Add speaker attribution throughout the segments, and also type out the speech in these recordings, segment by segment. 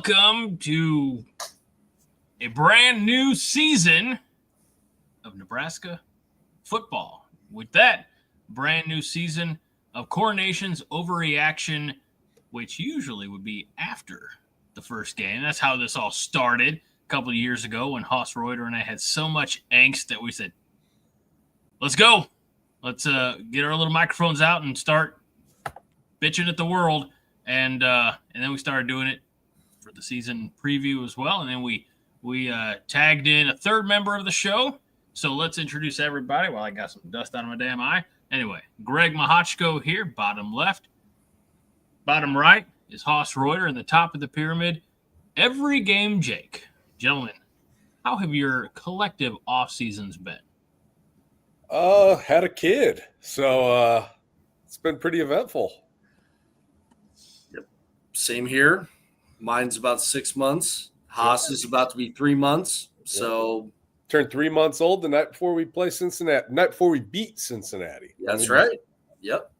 Speaker 1: welcome to a brand new season of Nebraska football. With that, brand new season of Corn Nation's overreaction, which usually would be after the first game. That's how this all started a couple of years ago when Haas Reuter and I had so much angst that we said, let's go. Let's get our little microphones out and start bitching at the world. And then we started doing it for the season preview as well. And then we tagged in a third member of the show. So let's introduce everybody. Well, I got some dust out of my damn eye. Anyway, Greg Mahochko here, bottom left. Bottom right is Haas Reuter, and the top of the pyramid, every game Jake. Gentlemen, how have your collective off seasons been?
Speaker 2: Had a kid. So it's been pretty eventful.
Speaker 3: Yep. Same here. Mine's about 6 months. Haas is about to be 3 months. So
Speaker 2: turned 3 months old the night before we play Cincinnati. Night before we beat Cincinnati.
Speaker 3: That's right. Yep.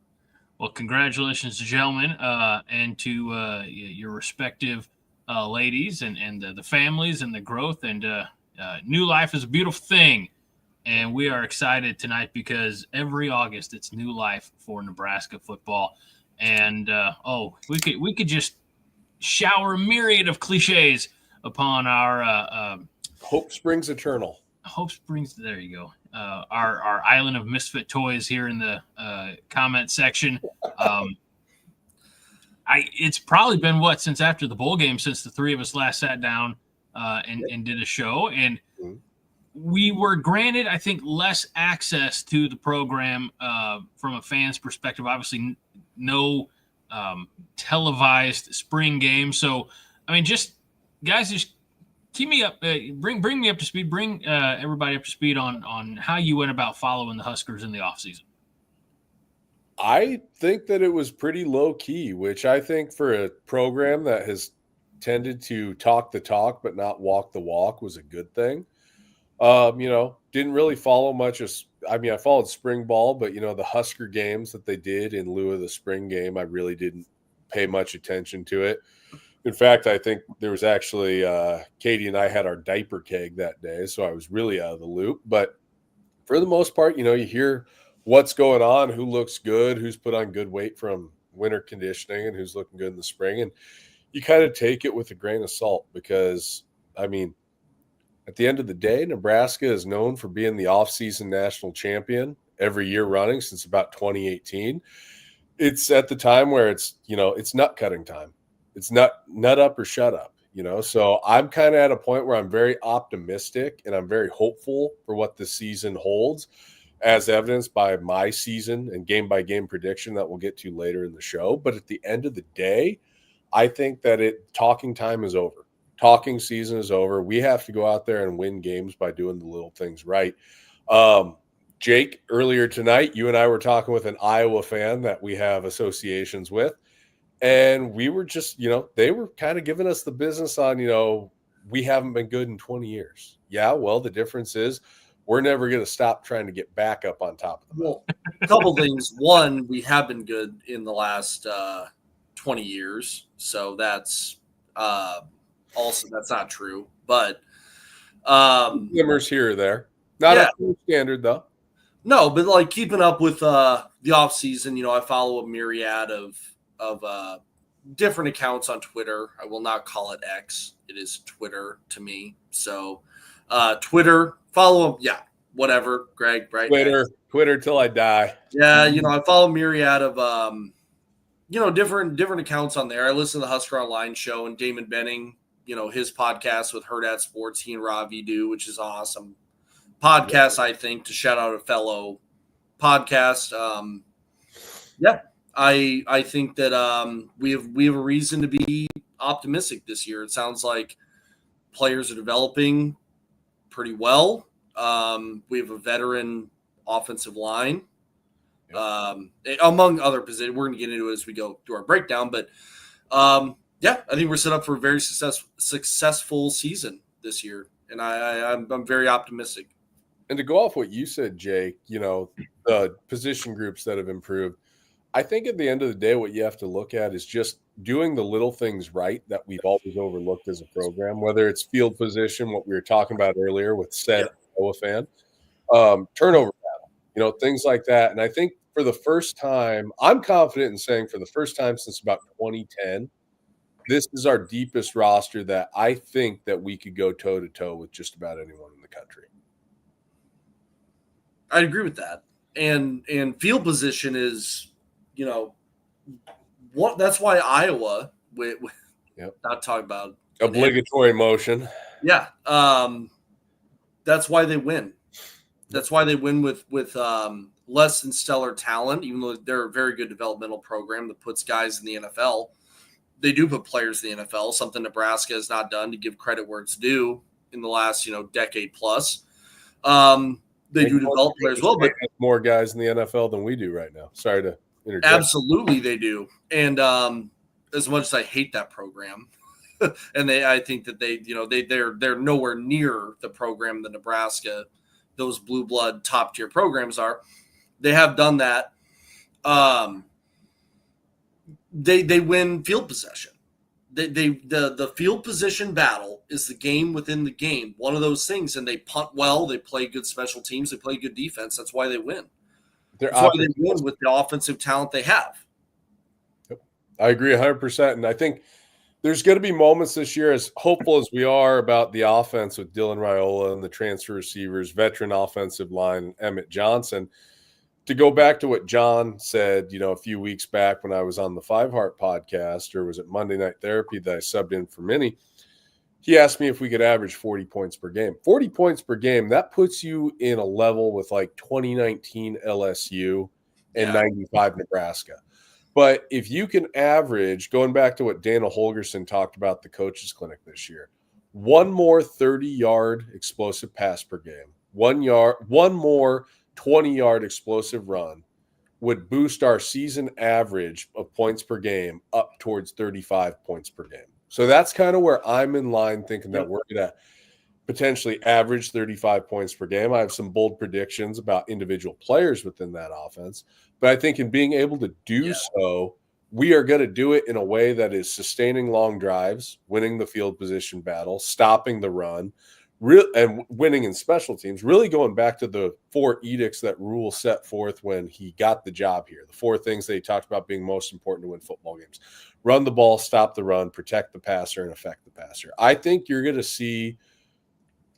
Speaker 1: Well, congratulations, gentlemen, and to your respective ladies and the families and the growth. And new life is a beautiful thing. And we are excited tonight because every August it's new life for Nebraska football. And, we could just shower a myriad of cliches upon our
Speaker 2: Hope Springs Eternal.
Speaker 1: Hope Springs, there you go. Our island of misfit toys here in the comment section. It's probably been since after the bowl game since the three of us last sat down and did a show, and we were granted, I think, less access to the program from a fan's perspective. Obviously, no televised spring game. So, I mean, just guys, just keep me up, bring me up to speed, bring everybody up to speed on how you went about following the Huskers in the offseason.
Speaker 2: I think that it was pretty low key, which I think for a program that has tended to talk the talk but not walk the walk was a good thing. Didn't really follow much I followed spring ball, but the Husker games that they did in lieu of the spring game, I really didn't pay much attention to it. In fact, I think there was actually Katie and I had our diaper keg that day, so I was really out of the loop. But for the most part, you hear what's going on, who looks good, who's put on good weight from winter conditioning, and who's looking good in the spring. And you kind of take it with a grain of salt because, at the end of the day, Nebraska is known for being the off-season national champion every year running since about 2018. It's at the time where it's nut cutting time. It's nut up or shut up, So I'm kind of at a point where I'm very optimistic and I'm very hopeful for what the season holds, as evidenced by my season and game-by-game prediction that we'll get to later in the show. But at the end of the day, I think that talking time is over. Talking season is over. We have to go out there and win games by doing the little things right. Jake, earlier tonight, you and I were talking with an Iowa fan that we have associations with. And we were just, they were kind of giving us the business on, we haven't been good in 20 years. Yeah, well, the difference is we're never going to stop trying to get back up on top of the mountain.
Speaker 3: Well, a couple things. One, we have been good in the last 20 years. So that's also, that's not true. But
Speaker 2: glimmers here or there. Not up to standard, though.
Speaker 3: No, but keeping up with the offseason, I follow a myriad of different accounts on Twitter. I will not call it X. It is Twitter to me. So Twitter, follow them. Yeah, whatever, Greg, right?
Speaker 2: Twitter till I die.
Speaker 3: Yeah, I follow a myriad of different accounts on there. I listen to the Husker Online show and Damon Benning, his podcast with Herd at Sports, he and Ravi do, which is awesome. Podcast, I think, to shout out a fellow podcast. I think that we have a reason to be optimistic this year. It sounds like players are developing pretty well. We have a veteran offensive line, among other positions. We're going to get into it as we go through our breakdown. But, I think we're set up for a very successful season this year. And I'm very optimistic.
Speaker 2: And to go off what you said, Jake, the position groups that have improved, I think at the end of the day, what you have to look at is just doing the little things right that we've always overlooked as a program, whether it's field position, what we were talking about earlier with said Iowa fan, turnover battle, things like that. And I think for the first time, I'm confident in saying for the first time since about 2010, this is our deepest roster that I think that we could go toe-to-toe with just about anyone in the country.
Speaker 3: I'd agree with that. And field position is, that's why Iowa, not talking about
Speaker 2: obligatory motion.
Speaker 3: Yeah. That's why they win. That's why they win with less than stellar talent, even though they're a very good developmental program that puts guys in the NFL. They do put players in the NFL, something Nebraska has not done, to give credit where it's due in the last, decade plus. They do develop players well, but
Speaker 2: more guys in the NFL than we do right now. Sorry to interject.
Speaker 3: Absolutely they do. And as much as I hate that program, and I think that they're nowhere near the program that Nebraska, those blue blood top tier programs are. They have done that. They win field possession. The field position battle is the game within the game. One of those things, and they punt well. They play good special teams. They play good defense. That's why they win. That's why they win with the offensive talent they have.
Speaker 2: Yep. I agree 100%. And I think there's going to be moments this year, as hopeful as we are about the offense with Dylan Raiola and the transfer receivers, veteran offensive line, Emmett Johnson. To go back to what John said, a few weeks back when I was on the Five Heart podcast, or was it Monday Night Therapy that I subbed in for Minnie, he asked me if we could average 40 points per game. 40 points per game, that puts you in a level with like 2019 LSU and 95 Nebraska. But if you can average, going back to what Dana Holgorsen talked about the coaches clinic this year, one more 30-yard explosive pass per game, one more 20-yard explosive run would boost our season average of points per game up towards 35 points per game. So that's kind of where I'm in line thinking that we're going to potentially average 35 points per game. I have some bold predictions about individual players within that offense. But I think in being able to do so, we are going to do it in a way that is sustaining long drives, winning the field position battle, stopping the run, and winning in special teams, really going back to the 4 edicts that Rhule set forth when he got the job here. The 4 things that he talked about being most important to win football games: run the ball, stop the run, protect the passer, and affect the passer. I think you're going to see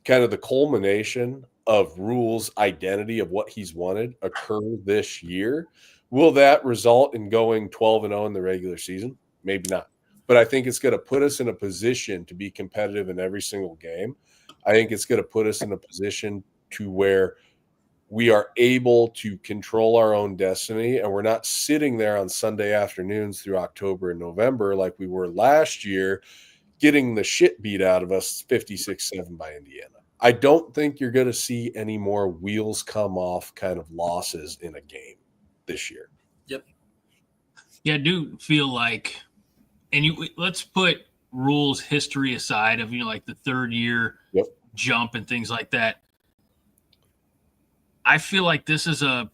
Speaker 2: kind of the culmination of Rhule's identity of what he's wanted occur this year. Will that result in going 12-0 in the regular season? Maybe not. But I think it's going to put us in a position to be competitive in every single game. I think it's going to put us in a position to where we are able to control our own destiny, and we're not sitting there on Sunday afternoons through October and November like we were last year, getting the shit beat out of us 56-7 by Indiana. I don't think you're going to see any more wheels come off kind of losses in a game this year.
Speaker 3: Yep.
Speaker 1: Yeah, I do feel like, and let's put Rhule's history aside of, like the third year jump and things like that. I feel like this is a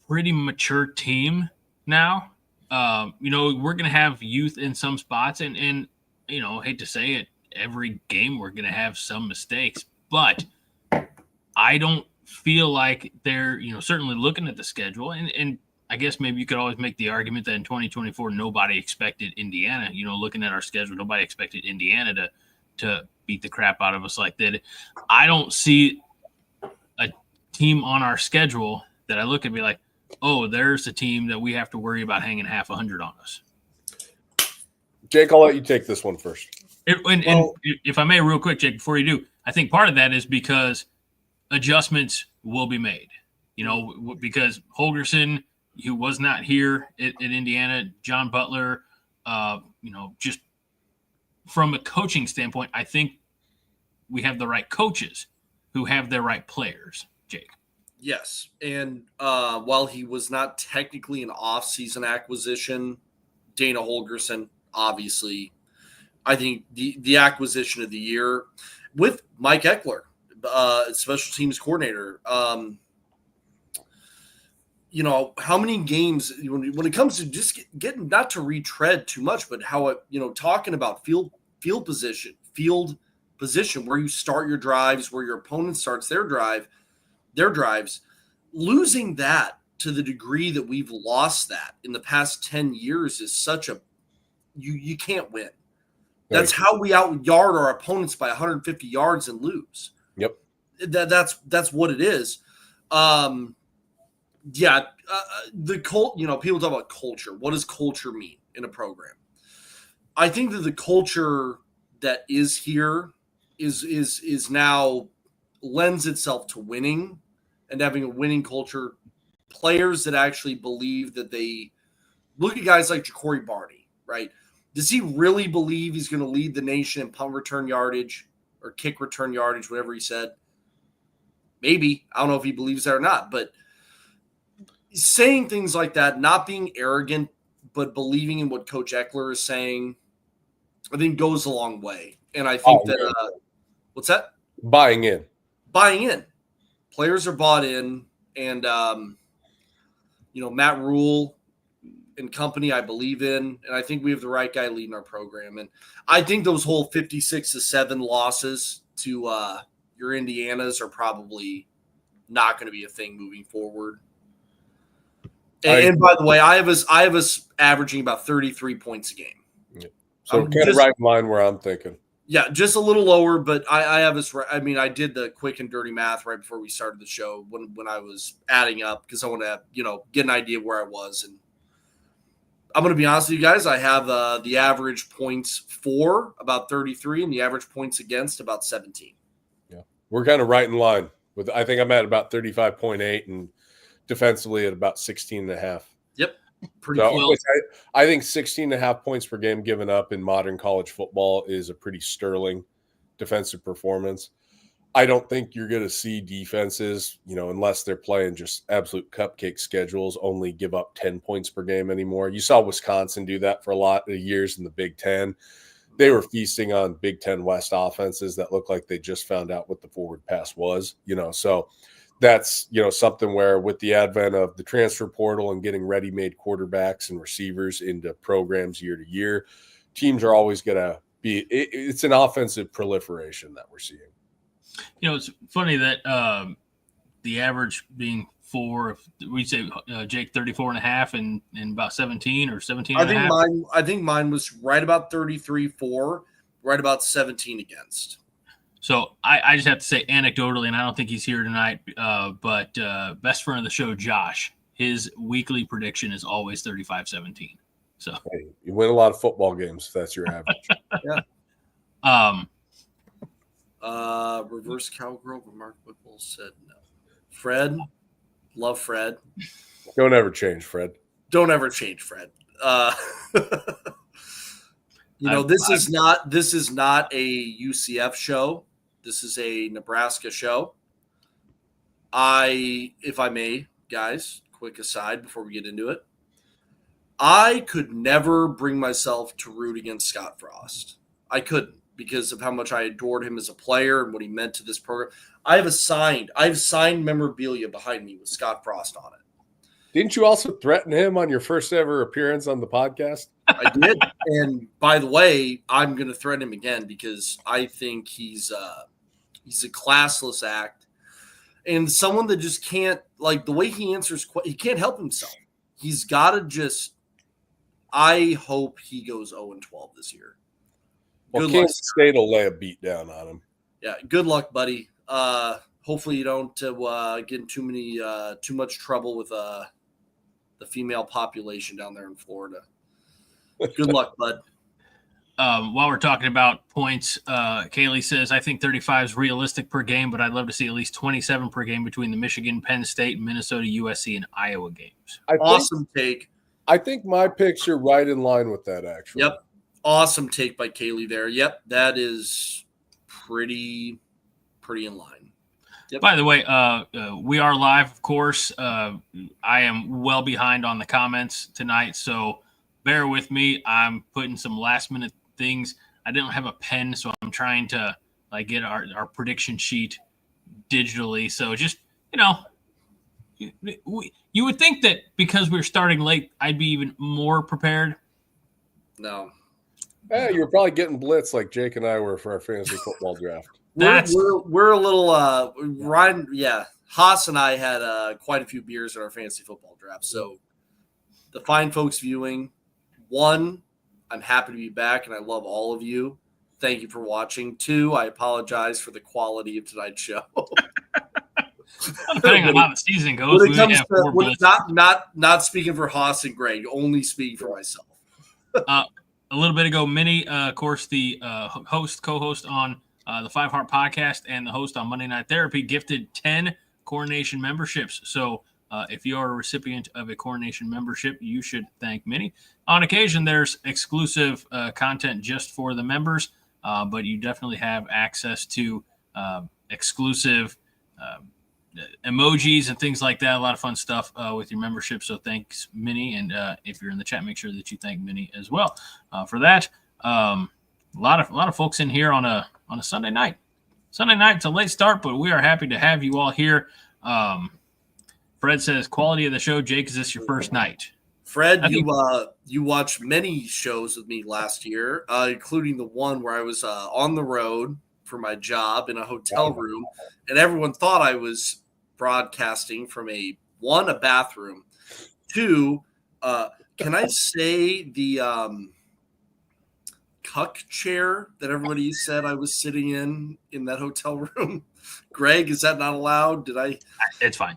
Speaker 1: pretty mature team now. We're going to have youth in some spots, and I hate to say it, every game we're going to have some mistakes, but I don't feel like they're, certainly looking at the schedule, and I guess maybe you could always make the argument that in 2024, nobody expected Indiana, looking at our schedule, nobody expected Indiana to beat the crap out of us like that. I don't see a team on our schedule that I look at and be like, oh, there's a team that we have to worry about hanging half 100 on us.
Speaker 2: Jake, I'll let you take this one first.
Speaker 1: And if I may, real quick, Jake, before you do, I think part of that is because adjustments will be made, because Holgorsen, who was not here at Indiana, John Butler, just from a coaching standpoint, I think we have the right coaches who have the right players, Jake.
Speaker 3: Yes. And while he was not technically an off-season acquisition, Dana Holgorsen, obviously, I think the acquisition of the year with Mike Eckler, special teams coordinator, how many games when it comes to just getting, not to retread too much, but how it, talking about field position, where you start your drives, where your opponent starts their drives, losing that to the degree that we've lost that in the past 10 years is such a, you can't win. That's how we out-yard our opponents by 150 yards and lose.
Speaker 2: Yep.
Speaker 3: That's what it is. The cult, people talk about culture. What does culture mean in a program? I think that the culture that is here is now lends itself to winning and having a winning culture. Players that actually believe that they look at guys like Ja'Cory Barney, right? Does he really believe he's going to lead the nation in punt return yardage or kick return yardage, whatever he said? Maybe. I don't know if he believes that or not, but saying things like that, not being arrogant, but believing in what Coach Eckler is saying, I think goes a long way. And I think what's that?
Speaker 2: Buying in. Players are bought in, and Matt Rhule and company I believe in, and I think we have the right guy leading our program. And I think those whole 56-7 losses to your Indianas are probably not going to be a thing moving forward. And by the way, I have us averaging about 33 points a game. Yeah. So kind of right in line where I'm thinking.
Speaker 3: Yeah, just a little lower, but I have us. I mean, I did the quick and dirty math right before we started the show when I was adding up because I want to get an idea of where I was. And I'm going to be honest with you guys. I have the average points for about 33 and the average points against about 17.
Speaker 2: Yeah, we're kind of right in line with. I think I'm at about 35.8 and defensively at about 16.5.
Speaker 3: Yep. Pretty cool.
Speaker 2: I think 16.5 points per game given up in modern college football is a pretty sterling defensive performance. I don't think you're going to see defenses, unless they're playing just absolute cupcake schedules, only give up 10 points per game anymore. You saw Wisconsin do that for a lot of years in the Big Ten. They were feasting on Big Ten West offenses that looked like they just found out what the forward pass was, so that's, something where with the advent of the transfer portal and getting ready-made quarterbacks and receivers into programs year to year, teams are always going to be – it's an offensive proliferation that we're seeing.
Speaker 1: It's funny that the average being 4, we say, Jake, 34.5 and about 17 or 17
Speaker 3: I think mine was right about 33-4, right about 17 against.
Speaker 1: So I just have to say anecdotally, and I don't think he's here tonight, but best friend of the show, Josh, his weekly prediction is always 35-17. So
Speaker 2: hey, you win a lot of football games if that's your average.
Speaker 3: Yeah. Reverse cowgirl, but Mark Whipple said no. Fred, love Fred.
Speaker 2: Don't ever change, Fred.
Speaker 3: This is not a UCF show. This is a Nebraska show. If I may, guys, quick aside before we get into it. I could never bring myself to root against Scott Frost. I couldn't because of how much I adored him as a player and what he meant to this program. I've signed memorabilia behind me with Scott Frost on it.
Speaker 2: Didn't you also threaten him on your first ever appearance on the podcast?
Speaker 3: I did. And by the way, I'm going to threaten him again because I think he's a classless act and someone that just can't, like the way he answers, he can't help himself. He's got to just, I hope he goes 0-12 this year.
Speaker 2: Well, Kansas State will lay a beat down on him.
Speaker 3: Yeah. Good luck, buddy. Hopefully you don't get in too much trouble with the female population down there in Florida. Good luck, bud.
Speaker 1: While we're talking about points, Kaylee says, I think 35 is realistic per game, but I'd love to see at least 27 per game between the Michigan, Penn State, Minnesota, USC, and Iowa games.
Speaker 3: Awesome take.
Speaker 2: I think my picks are right in line with that, actually.
Speaker 3: Yep. Awesome take by Kaylee there. Yep. That is pretty in line. Yep.
Speaker 1: By the way, we are live, of course. I am well behind on the comments tonight, so bear with me. I'm putting some last-minute things. I didn't have a pen, so I'm trying to get our prediction sheet digitally. So just, You would think that because we're starting late, I'd be even more prepared.
Speaker 3: No.
Speaker 2: Yeah, you were probably getting blitz like Jake and I were for our fantasy football draft.
Speaker 3: We're a little Ryan. Yeah, Haas and I had quite a few beers in our fantasy football draft. So the fine folks viewing, one, I'm happy to be back, and I love all of you. Thank you for watching. Two, I apologize for the quality of tonight's show.
Speaker 1: Depending on how the season goes,
Speaker 3: when it comes to not speaking for Haas and Greg, only speaking for myself.
Speaker 1: A little bit ago, Minnie, of course, the co-host on the Five Heart Podcast and the host on Monday Night Therapy, gifted 10 Coronation memberships. So if you are a recipient of a Coronation membership, you should thank Minnie. On occasion, there's exclusive content just for the members, but you definitely have access to exclusive emojis and things like that. A lot of fun stuff with your membership. So thanks, Minnie. And if you're in the chat, make sure that you thank Minnie as well for that. A lot of folks in here on a Sunday night. Sunday night, it's a late start, but we are happy to have you all here. Fred says, quality of the show. Jake, is this your first night?
Speaker 3: Fred, you watched many shows with me last year, including the one where I was on the road for my job in a hotel room, and everyone thought I was broadcasting from a bathroom, two, can I say the cuck chair that everybody said I was sitting in that hotel room? Greg, is that not allowed?
Speaker 1: It's fine.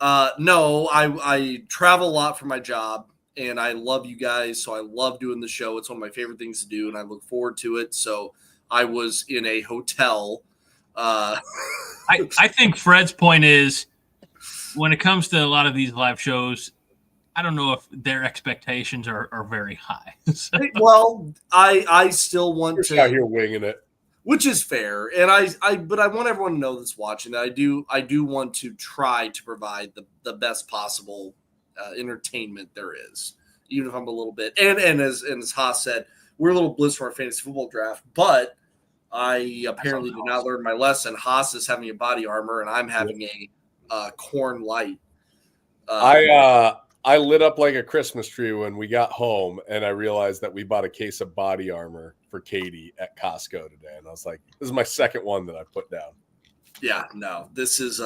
Speaker 3: No, I travel a lot for my job, and I love you guys, so I love doing the show. It's one of my favorite things to do, and I look forward to it. So I was in a hotel.
Speaker 1: I think Fred's point is, when it comes to a lot of these live shows, I don't know if their expectations are very high. So.
Speaker 3: Well, I still want to.
Speaker 2: Out here winging it.
Speaker 3: Which is fair, and but I want everyone to know that's watching that I do want to try to provide the best possible entertainment there is, even if I'm a little bit. And as Haas said, we're a little blitzed for our fantasy football draft, but I apparently did not learn my lesson. Haas is having a body armor, and I'm having a corn light.
Speaker 2: I lit up like a Christmas tree when we got home, and I realized that we bought a case of body armor for Katie at Costco today. And I was like, this is my second one that I put down.
Speaker 3: Yeah, no, this is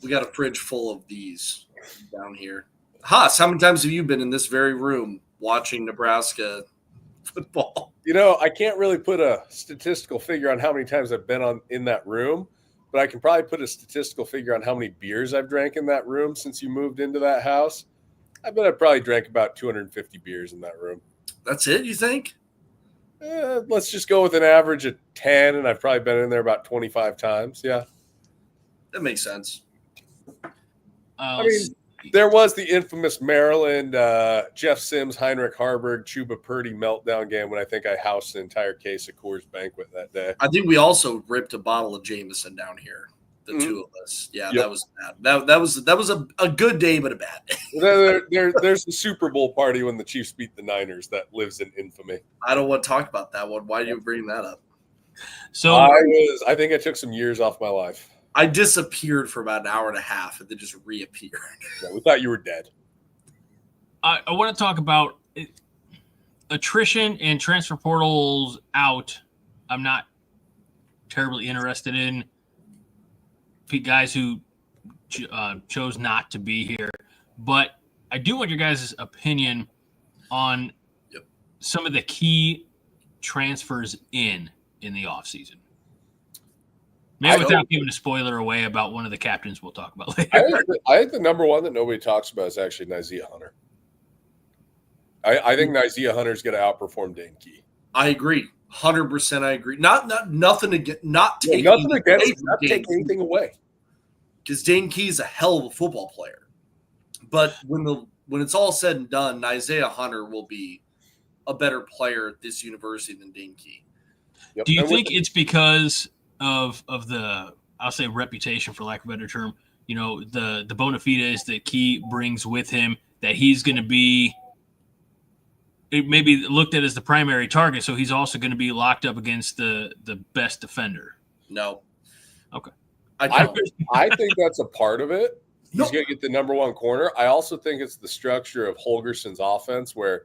Speaker 3: we got a fridge full of these down here. Haas, how many times have you been in this very room watching Nebraska football?
Speaker 2: You know, I can't really put a statistical figure on how many times I've been in that room, but I can probably put a statistical figure on how many beers I've drank in that room since you moved into that house. I bet I probably drank about 250 beers in that room.
Speaker 3: That's it, you think?
Speaker 2: Let's just go with an average of 10, and I've probably been in there about 25 times. Yeah.
Speaker 3: That makes sense.
Speaker 2: I mean, there was the infamous Maryland Jeff Sims, Heinrich Harburg, Chuba Purdy meltdown game when I think I housed an entire case of Coors Banquet that day.
Speaker 3: I think we also ripped a bottle of Jameson down here. The two of us. Yeah, yep. That was a good day, but a bad day.
Speaker 2: There's the Super Bowl party when the Chiefs beat the Niners that lives in infamy.
Speaker 3: I don't want to talk about that one. Why do you bring that up?
Speaker 1: So
Speaker 2: I think I took some years off my life.
Speaker 3: I disappeared for about an hour and a half and then just reappeared.
Speaker 2: Yeah, we thought you were dead.
Speaker 1: I want to talk about attrition and transfer portals out. I'm not terribly interested in guys who chose not to be here, but I do want your guys' opinion on some of the key transfers in the offseason. Maybe without giving a spoiler away about one of the captains we'll talk about later.
Speaker 2: I think the number one that nobody talks about is actually Nyzia Hunter. I think Nyzia Hunter is going to outperform Dane Key.
Speaker 3: I agree. 100% I agree. Nothing against, not taking
Speaker 2: anything away.
Speaker 3: Because Dane Key is a hell of a football player. But when it's all said and done, Nyzia Hunter will be a better player at this university than Dane Key.
Speaker 1: Yep. Do you think it's because of the, I'll say, reputation, for lack of a better term, you know, the bona fides that Key brings with him, that he's going to be maybe looked at as the primary target, so he's also going to be locked up against the best defender?
Speaker 3: No.
Speaker 1: Okay.
Speaker 2: I think that's a part of it. He's going to get the number one corner. I also think it's the structure of Holgorsen's offense where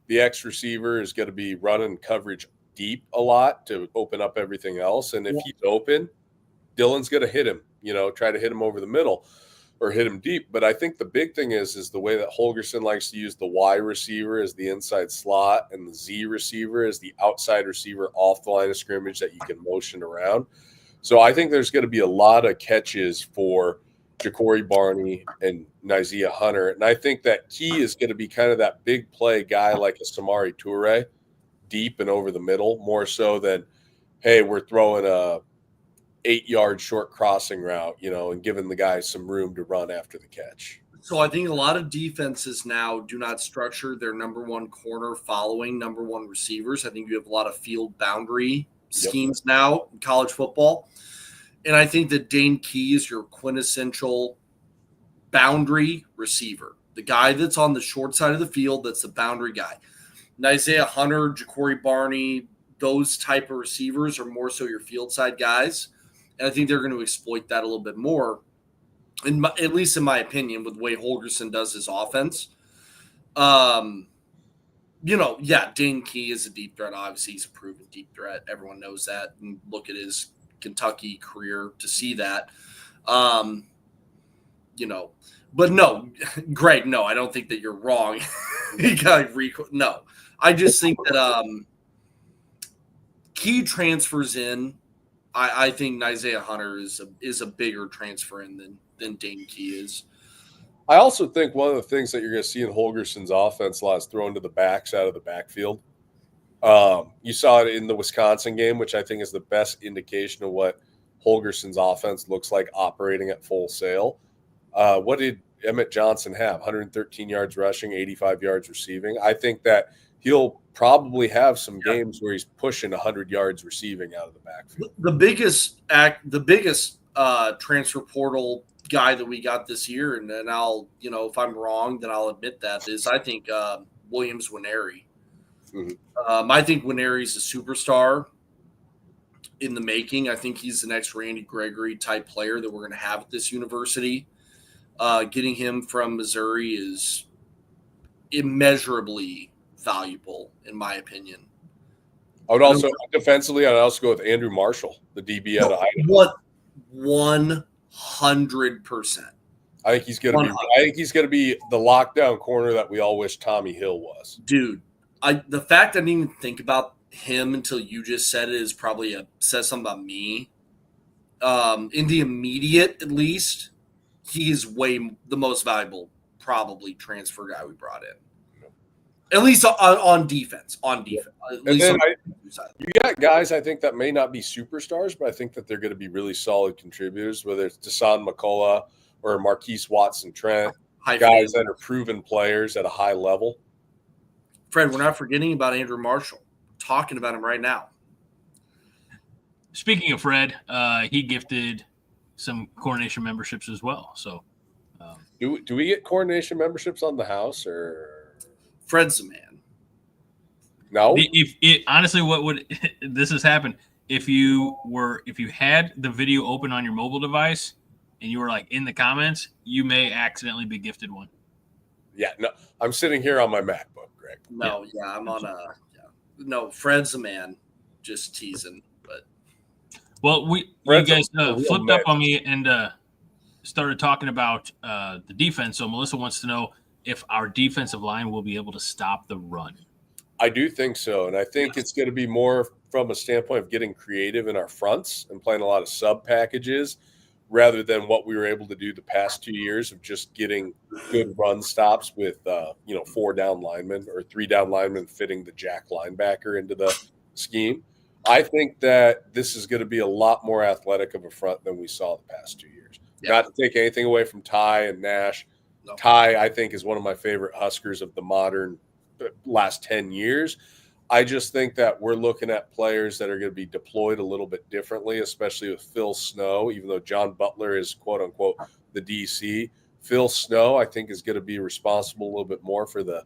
Speaker 2: the X receiver is going to be running coverage deep a lot to open up everything else. And if he's open, Dylan's going to hit him, try to hit him over the middle or hit him deep. But I think the big thing is the way that Holgorsen likes to use the Y receiver as the inside slot and the Z receiver as the outside receiver off the line of scrimmage that you can motion around. So I think there's going to be a lot of catches for Ja'Cory Barney and Isaiah Hunter. And I think that Key is going to be kind of that big play guy like a Samari Toure, deep and over the middle, more so than, hey, we're throwing a 8-yard short crossing route, and giving the guys some room to run after the catch.
Speaker 3: So I think a lot of defenses now do not structure their number one corner following number one receivers. I think you have a lot of field boundary schemes now in college football. And I think that Dane Key is your quintessential boundary receiver, the guy that's on the short side of the field, that's the boundary guy. And Isaiah Hunter, Ja'Cory Barney, those type of receivers are more so your field side guys. And I think they're going to exploit that a little bit more, at least in my opinion, with the way Holgorsen does his offense. Dane Key is a deep threat. Obviously, he's a proven deep threat. Everyone knows that. And look at his Kentucky career to see that. But no, Greg, no, I don't think that you're wrong. No, I just think that Key transfers in. I think Isaiah Hunter is a bigger transfer in than Dane Key is.
Speaker 2: I also think one of the things that you're going to see in Holgorsen's offense a lot is throwing to the backs out of the backfield. You saw it in the Wisconsin game, which I think is the best indication of what Holgorsen's offense looks like operating at full sail. What did Emmett Johnson have? 113 yards rushing, 85 yards receiving. I think that he'll probably have some games where he's pushing 100 yards receiving out of the backfield.
Speaker 3: The biggest transfer portal guy that we got this year, and then I'll, if I'm wrong, then I'll admit that, is I think Williams Nwaneri. Mm-hmm. I think Nwaneri's a superstar in the making. I think he's the next Randy Gregory type player that we're going to have at this university. Getting him from Missouri is immeasurably valuable, in my opinion.
Speaker 2: I would also defensively, I'd also go with Andrew Marshall, the DB out of Idaho.
Speaker 3: What 100%.
Speaker 2: I think he's going to be the lockdown corner that we all wish Tommy Hill was.
Speaker 3: Dude, the fact I didn't even think about him until you just said it is probably says something about me. In the immediate, at least, he is the most valuable, probably transfer guy we brought in. At least on defense. You
Speaker 2: got guys I think that may not be superstars, but I think that they're going to be really solid contributors, whether it's Deshaun McCullough or Marquise Watson-Trent, guys that are proven players at a high level.
Speaker 3: Fred, we're not forgetting about Andrew Marshall. We're talking about him right now.
Speaker 1: Speaking of Fred, he gifted some Coronation memberships as well. So,
Speaker 2: do we get Coronation memberships on the house or?
Speaker 3: Fred's the man.
Speaker 2: No.
Speaker 1: Honestly, what would this has happened if you had the video open on your mobile device and you were like in the comments, you may accidentally be gifted one.
Speaker 2: Yeah, no, I'm sitting here on my MacBook, Greg.
Speaker 3: No, I'm on No, Fred's the man. Just teasing, but.
Speaker 1: Well, you guys flipped up on me and started talking about the defense. So Melissa wants to know if our defensive line will be able to stop the run.
Speaker 2: I do think so. And I think it's going to be more from a standpoint of getting creative in our fronts and playing a lot of sub packages rather than what we were able to do the past 2 years of just getting good run stops with, 4 down linemen or 3 down linemen fitting the jack linebacker into the scheme. I think that this is going to be a lot more athletic of a front than we saw the past 2 years. Yeah. Not to take anything away from Ty and Nash. No. Ty, I think, is one of my favorite Huskers of the modern last 10 years. I just think that we're looking at players that are going to be deployed a little bit differently, especially with Phil Snow, even though John Butler is, quote unquote, the DC. Phil Snow, I think, is going to be responsible a little bit more for the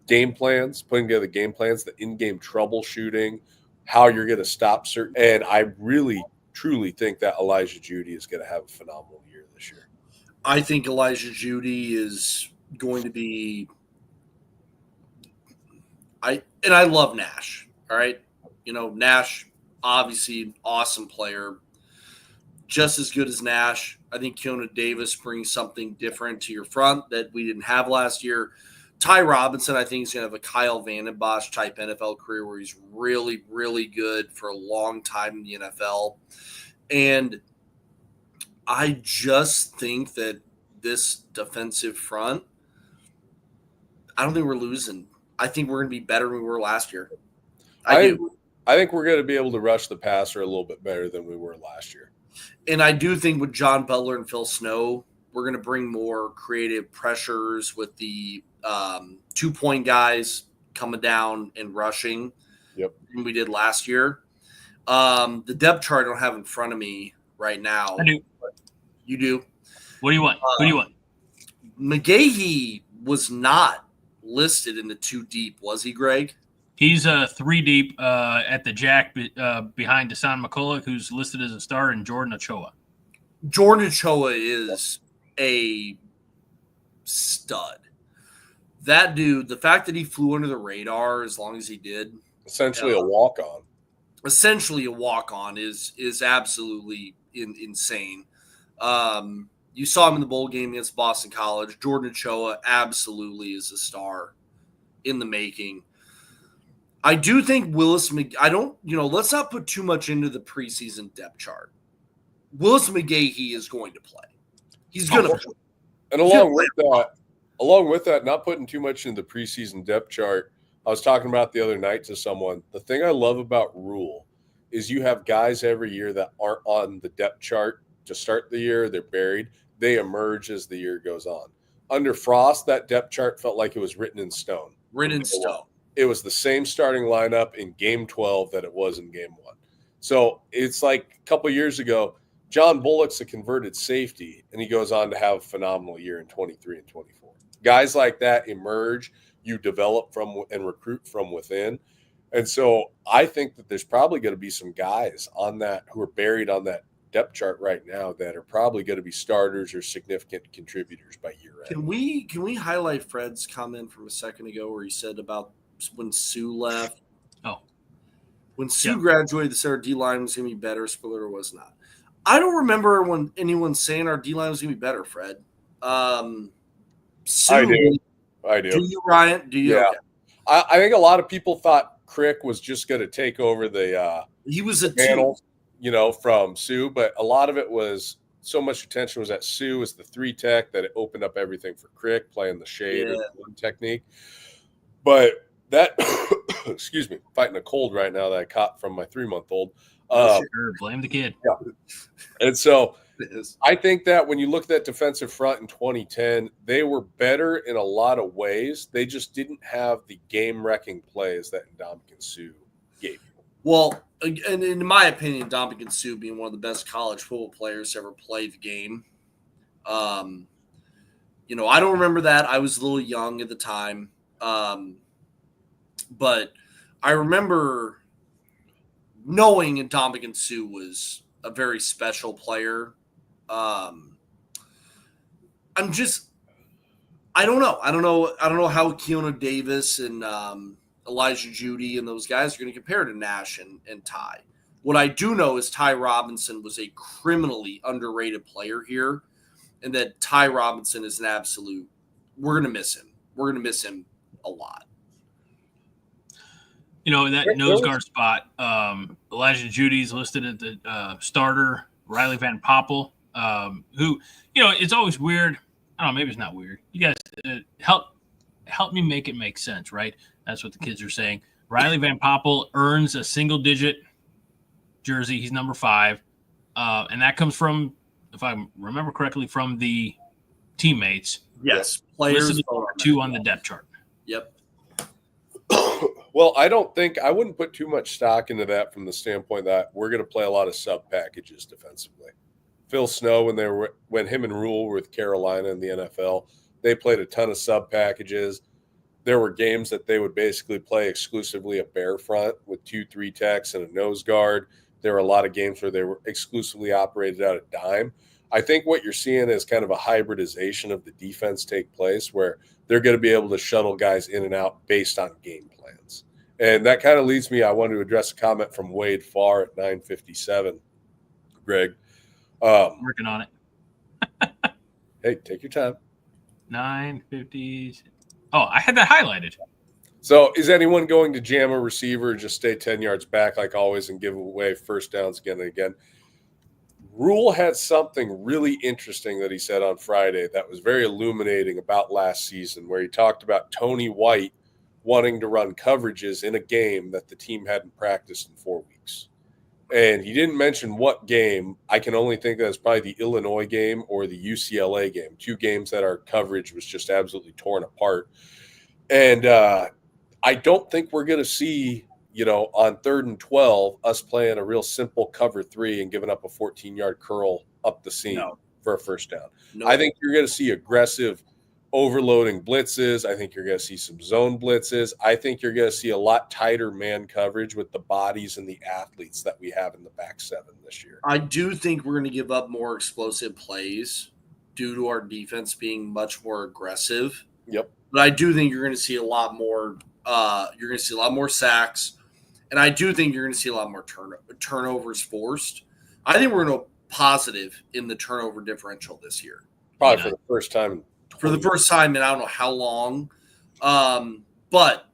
Speaker 2: game plans, putting together game plans, the in-game troubleshooting, how you're going to stop certain. And I really, truly think that Elijah Judy is going to have a phenomenal year this year.
Speaker 3: I think Elijah Judy is going to be I love Nash. All right. Nash, obviously awesome player. Just as good as Nash. I think Keona Davis brings something different to your front that we didn't have last year. Ty Robinson, I think, is going to have a Kyle Vandenbosch type NFL career where he's really, really good for a long time in the NFL. And I just think that this defensive front, I don't think we're losing. I think we're going to be better than we were last year. I do.
Speaker 2: I think we're going to be able to rush the passer a little bit better than we were last year.
Speaker 3: And I do think with John Butler and Phil Snow, we're going to bring more creative pressures with the 2-point guys coming down and rushing than we did last year. The depth chart I don't have in front of me right now.
Speaker 1: I do.
Speaker 3: You do?
Speaker 1: What do you want? Who do you want?
Speaker 3: McGahee was not listed in the 2 deep, was he, Greg?
Speaker 1: He's 3 deep at the jack behind Deshaun McCullough, who's listed as a starter, and Jordan Ochoa.
Speaker 3: Jordan Ochoa is a stud. That dude, the fact that he flew under the radar as long as he did.
Speaker 2: Essentially a walk-on.
Speaker 3: Essentially a walk-on is absolutely insane. You saw him in the bowl game against Boston College. Jordan Ochoa absolutely is a star in the making. I do think let's not put too much into the preseason depth chart. Willis McGahee is going to play. He's going to play.
Speaker 2: And along with that, not putting too much into the preseason depth chart, I was talking about the other night to someone. The thing I love about Rhule is you have guys every year that aren't on the depth chart to start the year. They're buried. They emerge as the year goes on. Under Frost, that depth chart felt like it was written in stone. It was the same starting lineup in game 12 that it was in game 1. So it's like a couple years ago, John Bullock's a converted safety, and he goes on to have a phenomenal year in 23 and 24. Guys like that emerge, you develop from and recruit from within. And so I think that there's probably going to be some guys on that who are buried on that depth chart right now that are probably going to be starters or significant contributors by year end.
Speaker 3: Can we highlight Fred's comment from a second ago where he said about when Sue left?
Speaker 1: Oh.
Speaker 3: When Sue graduated, they said our D-line was going to be better. Spiller was not. I don't remember when anyone saying our D-line was going to be better, Fred. Sue,
Speaker 2: I do.
Speaker 3: Do you, Ryan? Do you?
Speaker 2: Yeah.
Speaker 3: Okay.
Speaker 2: I think a lot of people thought Crick was just going to take over the
Speaker 3: he was a
Speaker 2: panel, from Sue, but a lot of it was so much attention was that Sue is the 3 tech that it opened up everything for Crick playing the shade or the one technique. But that, excuse me, fighting a cold right now that I caught from my 3-month-old.
Speaker 1: Sure, blame the kid.
Speaker 2: Yeah. And so I think that when you look at that defensive front in 2010, they were better in a lot of ways. They just didn't have the game-wrecking plays that Ndamukong Suh gave you.
Speaker 3: Well, and in my opinion, Ndamukong Suh being one of the best college football players to ever play the game. I don't remember that. I was a little young at the time. But I remember knowing Ndamukong Suh was a very special player. I don't know. I don't know how Keona Davis and Elijah Judy and those guys are going to compare to Nash and Ty. What I do know is Ty Robinson was a criminally underrated player here, and that Ty Robinson is an absolute – we're going to miss him. We're going to miss him a lot.
Speaker 1: That nose guard spot, Elijah Judy's listed at the starter, Riley Van Poppel, who, it's always weird. I don't know, maybe it's not weird. You guys help me make it make sense, right? That's what the kids are saying. Riley Van Poppel earns a single-digit jersey. He's number 5. And that comes from, if I remember correctly, from the teammates.
Speaker 3: Yes. Players.
Speaker 1: Listed number 2 on the depth chart.
Speaker 3: Yep.
Speaker 2: Well, I wouldn't put too much stock into that from the standpoint that we're going to play a lot of sub packages defensively. Phil Snow, when him and Rhule were with Carolina in the NFL, they played a ton of sub packages. There were games that they would basically play exclusively a bear front with 2 3 techs and a nose guard. There were a lot of games where they were exclusively operated out of dime. I think what you're seeing is kind of a hybridization of the defense take place where they're going to be able to shuttle guys in and out based on game plans. And that kind of leads me, I want to address a comment from Wade Farr at 9:57. Greg.
Speaker 1: Working on it.
Speaker 2: Hey, take your time.
Speaker 1: 9:50. Oh, I had that highlighted.
Speaker 2: So is anyone going to jam a receiver or just stay 10 yards back like always and give away first downs again and again? Rhule had something really interesting that he said on Friday that was very illuminating about last season, where he talked about Tony White wanting to run coverages in a game that the team hadn't practiced in 4 weeks. And he didn't mention what game. I can only think that's probably the Illinois game or the UCLA game, 2 games that our coverage was just absolutely torn apart. And I don't think we're going to see, on 3rd and 12, us playing a real simple cover 3 and giving up a 14-yard curl up the seam for a first down. No. I think you're going to see aggressive overloading blitzes. I think you're going to see some zone blitzes. I think you're going to see a lot tighter man coverage with the bodies and the athletes that we have in the back 7 this year.
Speaker 3: I do think we're going to give up more explosive plays due to our defense being much more aggressive.
Speaker 2: Yep.
Speaker 3: But I do think you're going to see a lot more. You're going to see a lot more sacks, and I do think you're going to see a lot more turnovers forced. I think we're going to go positive in the turnover differential this year.
Speaker 2: Probably for the first time.
Speaker 3: For the first time in I don't know how long. But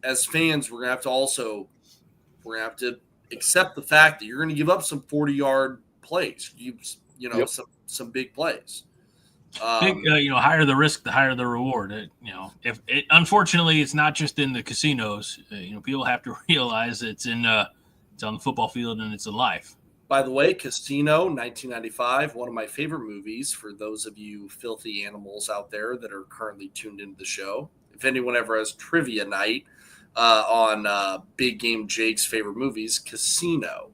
Speaker 3: as fans, we're going to have to accept the fact that you're going to give up some 40-yard plays. Some big plays.
Speaker 1: Higher the risk, the higher the reward. Unfortunately, it's not just in the casinos. People have to realize it's on the football field and it's in life.
Speaker 3: By the way, Casino, 1995, one of my favorite movies for those of you filthy animals out there that are currently tuned into the show. If anyone ever has trivia night on Big Game Jake's favorite movies, Casino.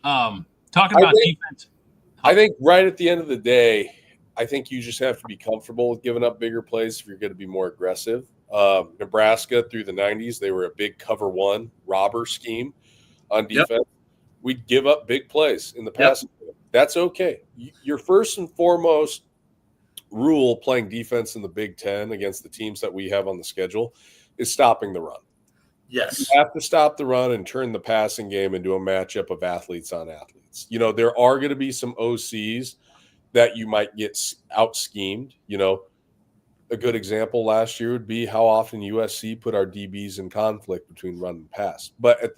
Speaker 1: Talking about defense.
Speaker 2: I think right at the end of the day, I think you just have to be comfortable with giving up bigger plays if you're going to be more aggressive. Nebraska through the 90s, they were a big cover 1 robber scheme on defense. Yep. We'd give up big plays in the passing game. That's okay. Your first and foremost rule playing defense in the Big Ten against the teams that we have on the schedule is stopping the run.
Speaker 3: Yes.
Speaker 2: You have to stop the run and turn the passing game into a matchup of athletes on athletes. There are going to be some OCs that you might get out-schemed. A good example last year would be how often USC put our DBs in conflict between run and pass. But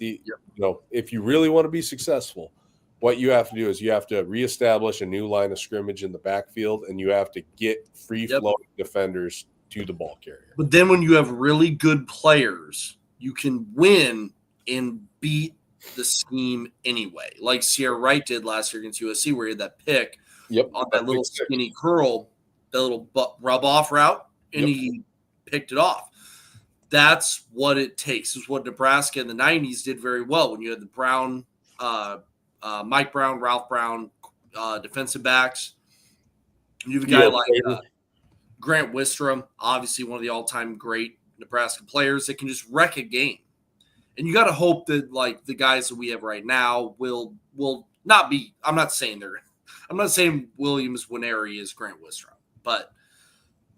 Speaker 2: if you really want to be successful, what you have to do is you have to reestablish a new line of scrimmage in the backfield, and you have to get free-flowing defenders to the ball carrier.
Speaker 3: But then when you have really good players, you can win and beat the scheme anyway. Like Sierra Wright did last year against USC, where he had that pick on that little skinny curl, that little rub-off route, and he picked it off. That's what it takes. Is what Nebraska in the 90s did very well when you had the Brown, Mike Brown, Ralph Brown defensive backs. You have a guy like Grant Wistrom, obviously one of the all-time great Nebraska players that can just wreck a game. And you got to hope that like the guys that we have right now will not be. I'm not saying Williams Winery is Grant Wistrom. But,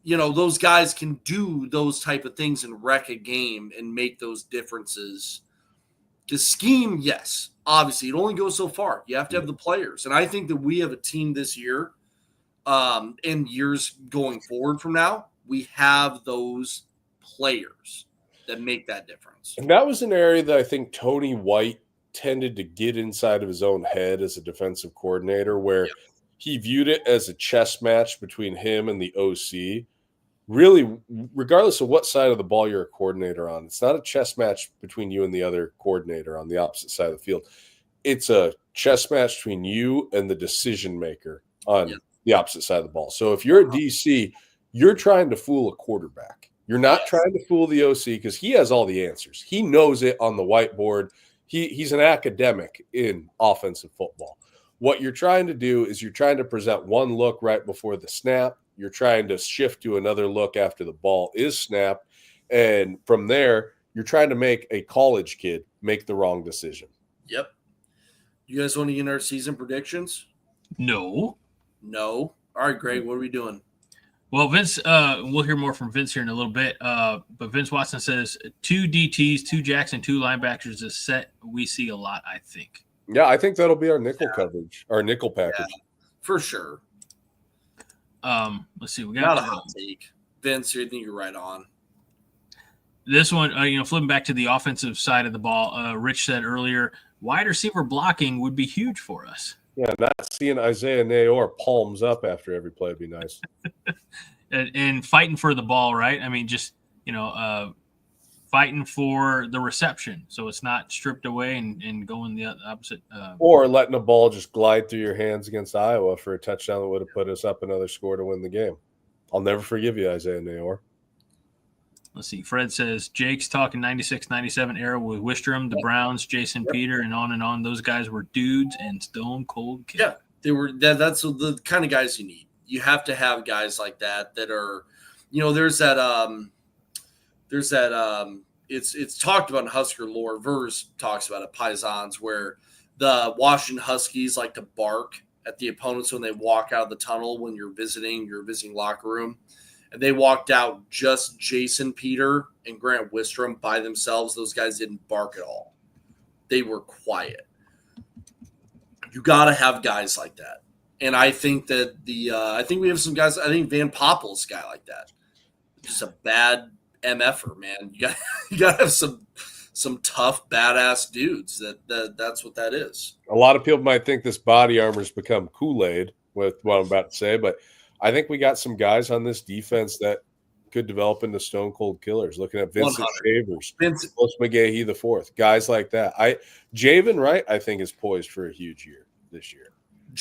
Speaker 3: those guys can do those type of things and wreck a game and make those differences. The scheme, yes, obviously, it only goes so far. You have to have the players. And I think that we have a team this year and years going forward from now, we have those players that make that difference.
Speaker 2: And that was an area that I think Tony White tended to get inside of his own head as a defensive coordinator where he viewed it as a chess match between him and the OC. Really, regardless of what side of the ball you're a coordinator on, it's not a chess match between you and the other coordinator on the opposite side of the field. It's a chess match between you and the decision maker on the opposite side of the ball. So if you're a DC, you're trying to fool a quarterback. You're not trying to fool the OC because he has all the answers. He knows it on the whiteboard. He's an academic in offensive football. What you're trying to do is you're trying to present one look right before the snap. You're trying to shift to another look after the ball is snapped. And from there, you're trying to make a college kid make the wrong decision.
Speaker 3: Yep. You guys want to get our season predictions?
Speaker 1: No.
Speaker 3: No. All right, Greg, what are we doing?
Speaker 1: Well, Vince, we'll hear more from Vince here in a little bit. But Vince Watson says 2 DTs, 2 jacks, and 2 linebackers is a set we see a lot, I think.
Speaker 2: Yeah, I think that'll be our nickel coverage, our nickel package.
Speaker 3: Yeah, for sure.
Speaker 1: Let's see. We got
Speaker 3: Not a hot take. Vince, I think you're right on.
Speaker 1: This one, flipping back to the offensive side of the ball, Rich said earlier, wide receiver blocking would be huge for us.
Speaker 2: Yeah, not seeing Isaiah Nayor palms up after every play would be nice.
Speaker 1: and fighting for the ball, right? I mean, just, fighting for the reception. So it's not stripped away and going the opposite.
Speaker 2: Or letting a ball just glide through your hands against Iowa for a touchdown that would have put us up another score to win the game. I'll never forgive you, Isaiah Nayor.
Speaker 1: Let's see. Fred says Jake's talking 96, 97 era with Wistrom, the Browns, Jason Peter, and on. Those guys were dudes and stone cold killers.
Speaker 3: Yeah, they were. That's the kind of guys you need. You have to have guys like that are, there's that. It's talked about in Husker lore. Verse talks about it. Paisans, where the Washington Huskies like to bark at the opponents when they walk out of the tunnel when you're visiting locker room. And they walked out just Jason Peter and Grant Wistrom by themselves. Those guys didn't bark at all. They were quiet. You got to have guys like that. And I think that I think we have some guys. I think Van Poppel's a guy like that. Just a bad MFer, man. You got to have some tough, badass dudes. That's what that is.
Speaker 2: A lot of people might think this body armor's become Kool-Aid with what I'm about to say, but I think we got some guys on this defense that could develop into stone cold killers. Looking at Vincent
Speaker 3: 100.
Speaker 2: Shavers, Los McGahee the fourth, guys like that. Javen Wright, I think, is poised for a huge year this year.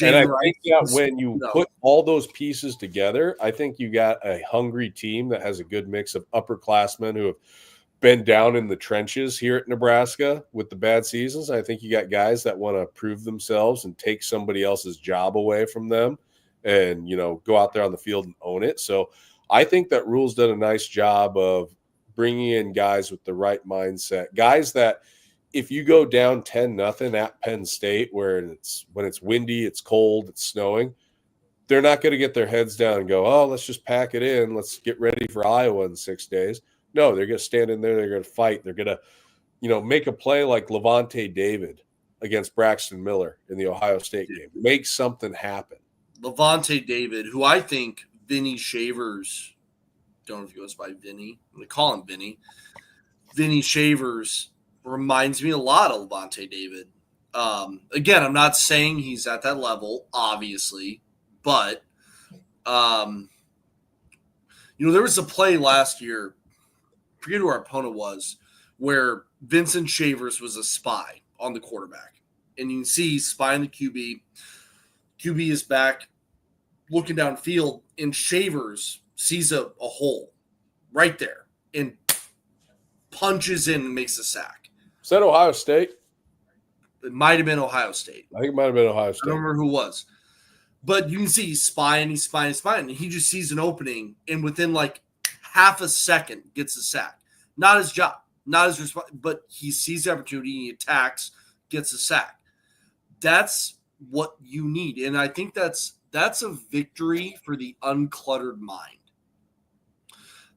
Speaker 2: And I think that when you put all those pieces together, I think you got a hungry team that has a good mix of upperclassmen who have been down in the trenches here at Nebraska with the bad seasons. I think you got guys that want to prove themselves and take somebody else's job away from them and, go out there on the field and own it. So I think that Rhule's done a nice job of bringing in guys with the right mindset, guys that if you go down 10-0 at Penn State, when it's windy, it's cold, it's snowing, they're not going to get their heads down and go, oh, let's just pack it in. Let's get ready for Iowa in 6 days. No, they're going to stand in there. They're going to fight. They're going to, make a play like Levante David against Braxton Miller in the Ohio State game. Make something happen.
Speaker 3: Levante David, who I think Vinny Shavers, don't know if he goes by Vinny. I'm going to call him Vinny. Vinny Shavers reminds me a lot of Levante David. Again, I'm not saying he's at that level, obviously, but, there was a play last year, I forget who our opponent was, where Vincent Shavers was a spy on the quarterback. And you can see he's spying the QB. QB is back looking downfield, and Shavers sees a hole right there and punches in and makes a sack.
Speaker 2: Is that Ohio State?
Speaker 3: It might have been Ohio State.
Speaker 2: I think it might have been Ohio State.
Speaker 3: I don't remember who it was. But you can see he's spying. And he just sees an opening, and within like half a second gets a sack. Not his job, not his response, but he sees the opportunity, he attacks, gets a sack. That's what you need. And I think that's a victory for the uncluttered mind.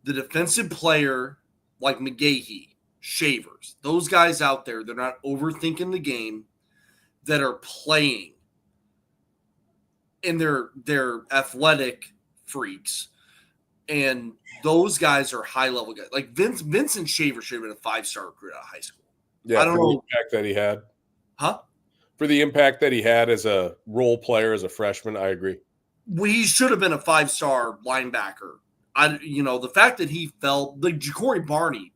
Speaker 3: The defensive player like McGahee, Shavers, those guys out there, they're not overthinking the game, that are playing, and they're athletic freaks. And those guys are high-level guys. Like Vincent Shavers should have been a 5-star recruit out of high school.
Speaker 2: Yeah,
Speaker 3: I don't know.
Speaker 2: The impact that he had.
Speaker 3: Huh?
Speaker 2: For the impact that he had as a role player as a freshman, I agree.
Speaker 3: He should have been a 5-star linebacker. The fact that he fell, like Ja'Cory Barney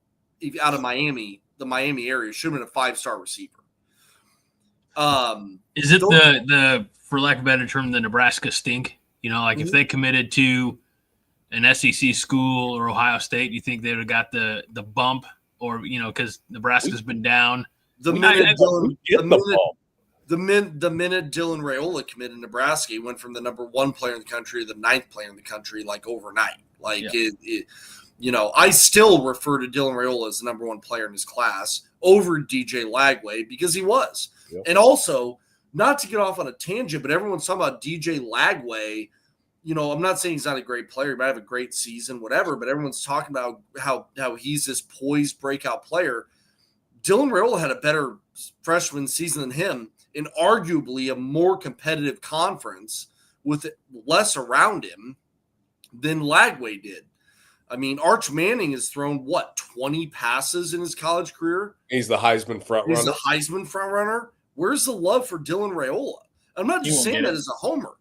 Speaker 3: out of Miami, the Miami area, should have been a 5-star receiver.
Speaker 1: Is it the for lack of a better term, the Nebraska stink? If they committed to an SEC school or Ohio State, you think they would have got the bump, or because Nebraska's been down.
Speaker 3: The minute Dylan Raiola committed to Nebraska, he went from the number 1 player in the country to the 9th player in the country, like overnight. I still refer to Dylan Raiola as the number 1 player in his class over DJ Lagway because he was. Yep. And also, not to get off on a tangent, but everyone's talking about DJ Lagway. You know, I'm not saying he's not a great player, he might have a great season, whatever, but everyone's talking about how he's this poised breakout player. Dylan Raiola had a better freshman season than him in arguably a more competitive conference with less around him than Lagway did. I mean, Arch Manning has thrown, 20 passes in his college career?
Speaker 2: He's the Heisman
Speaker 3: frontrunner. Where's the love for Dylan Raiola? I'm not just saying that as a homer.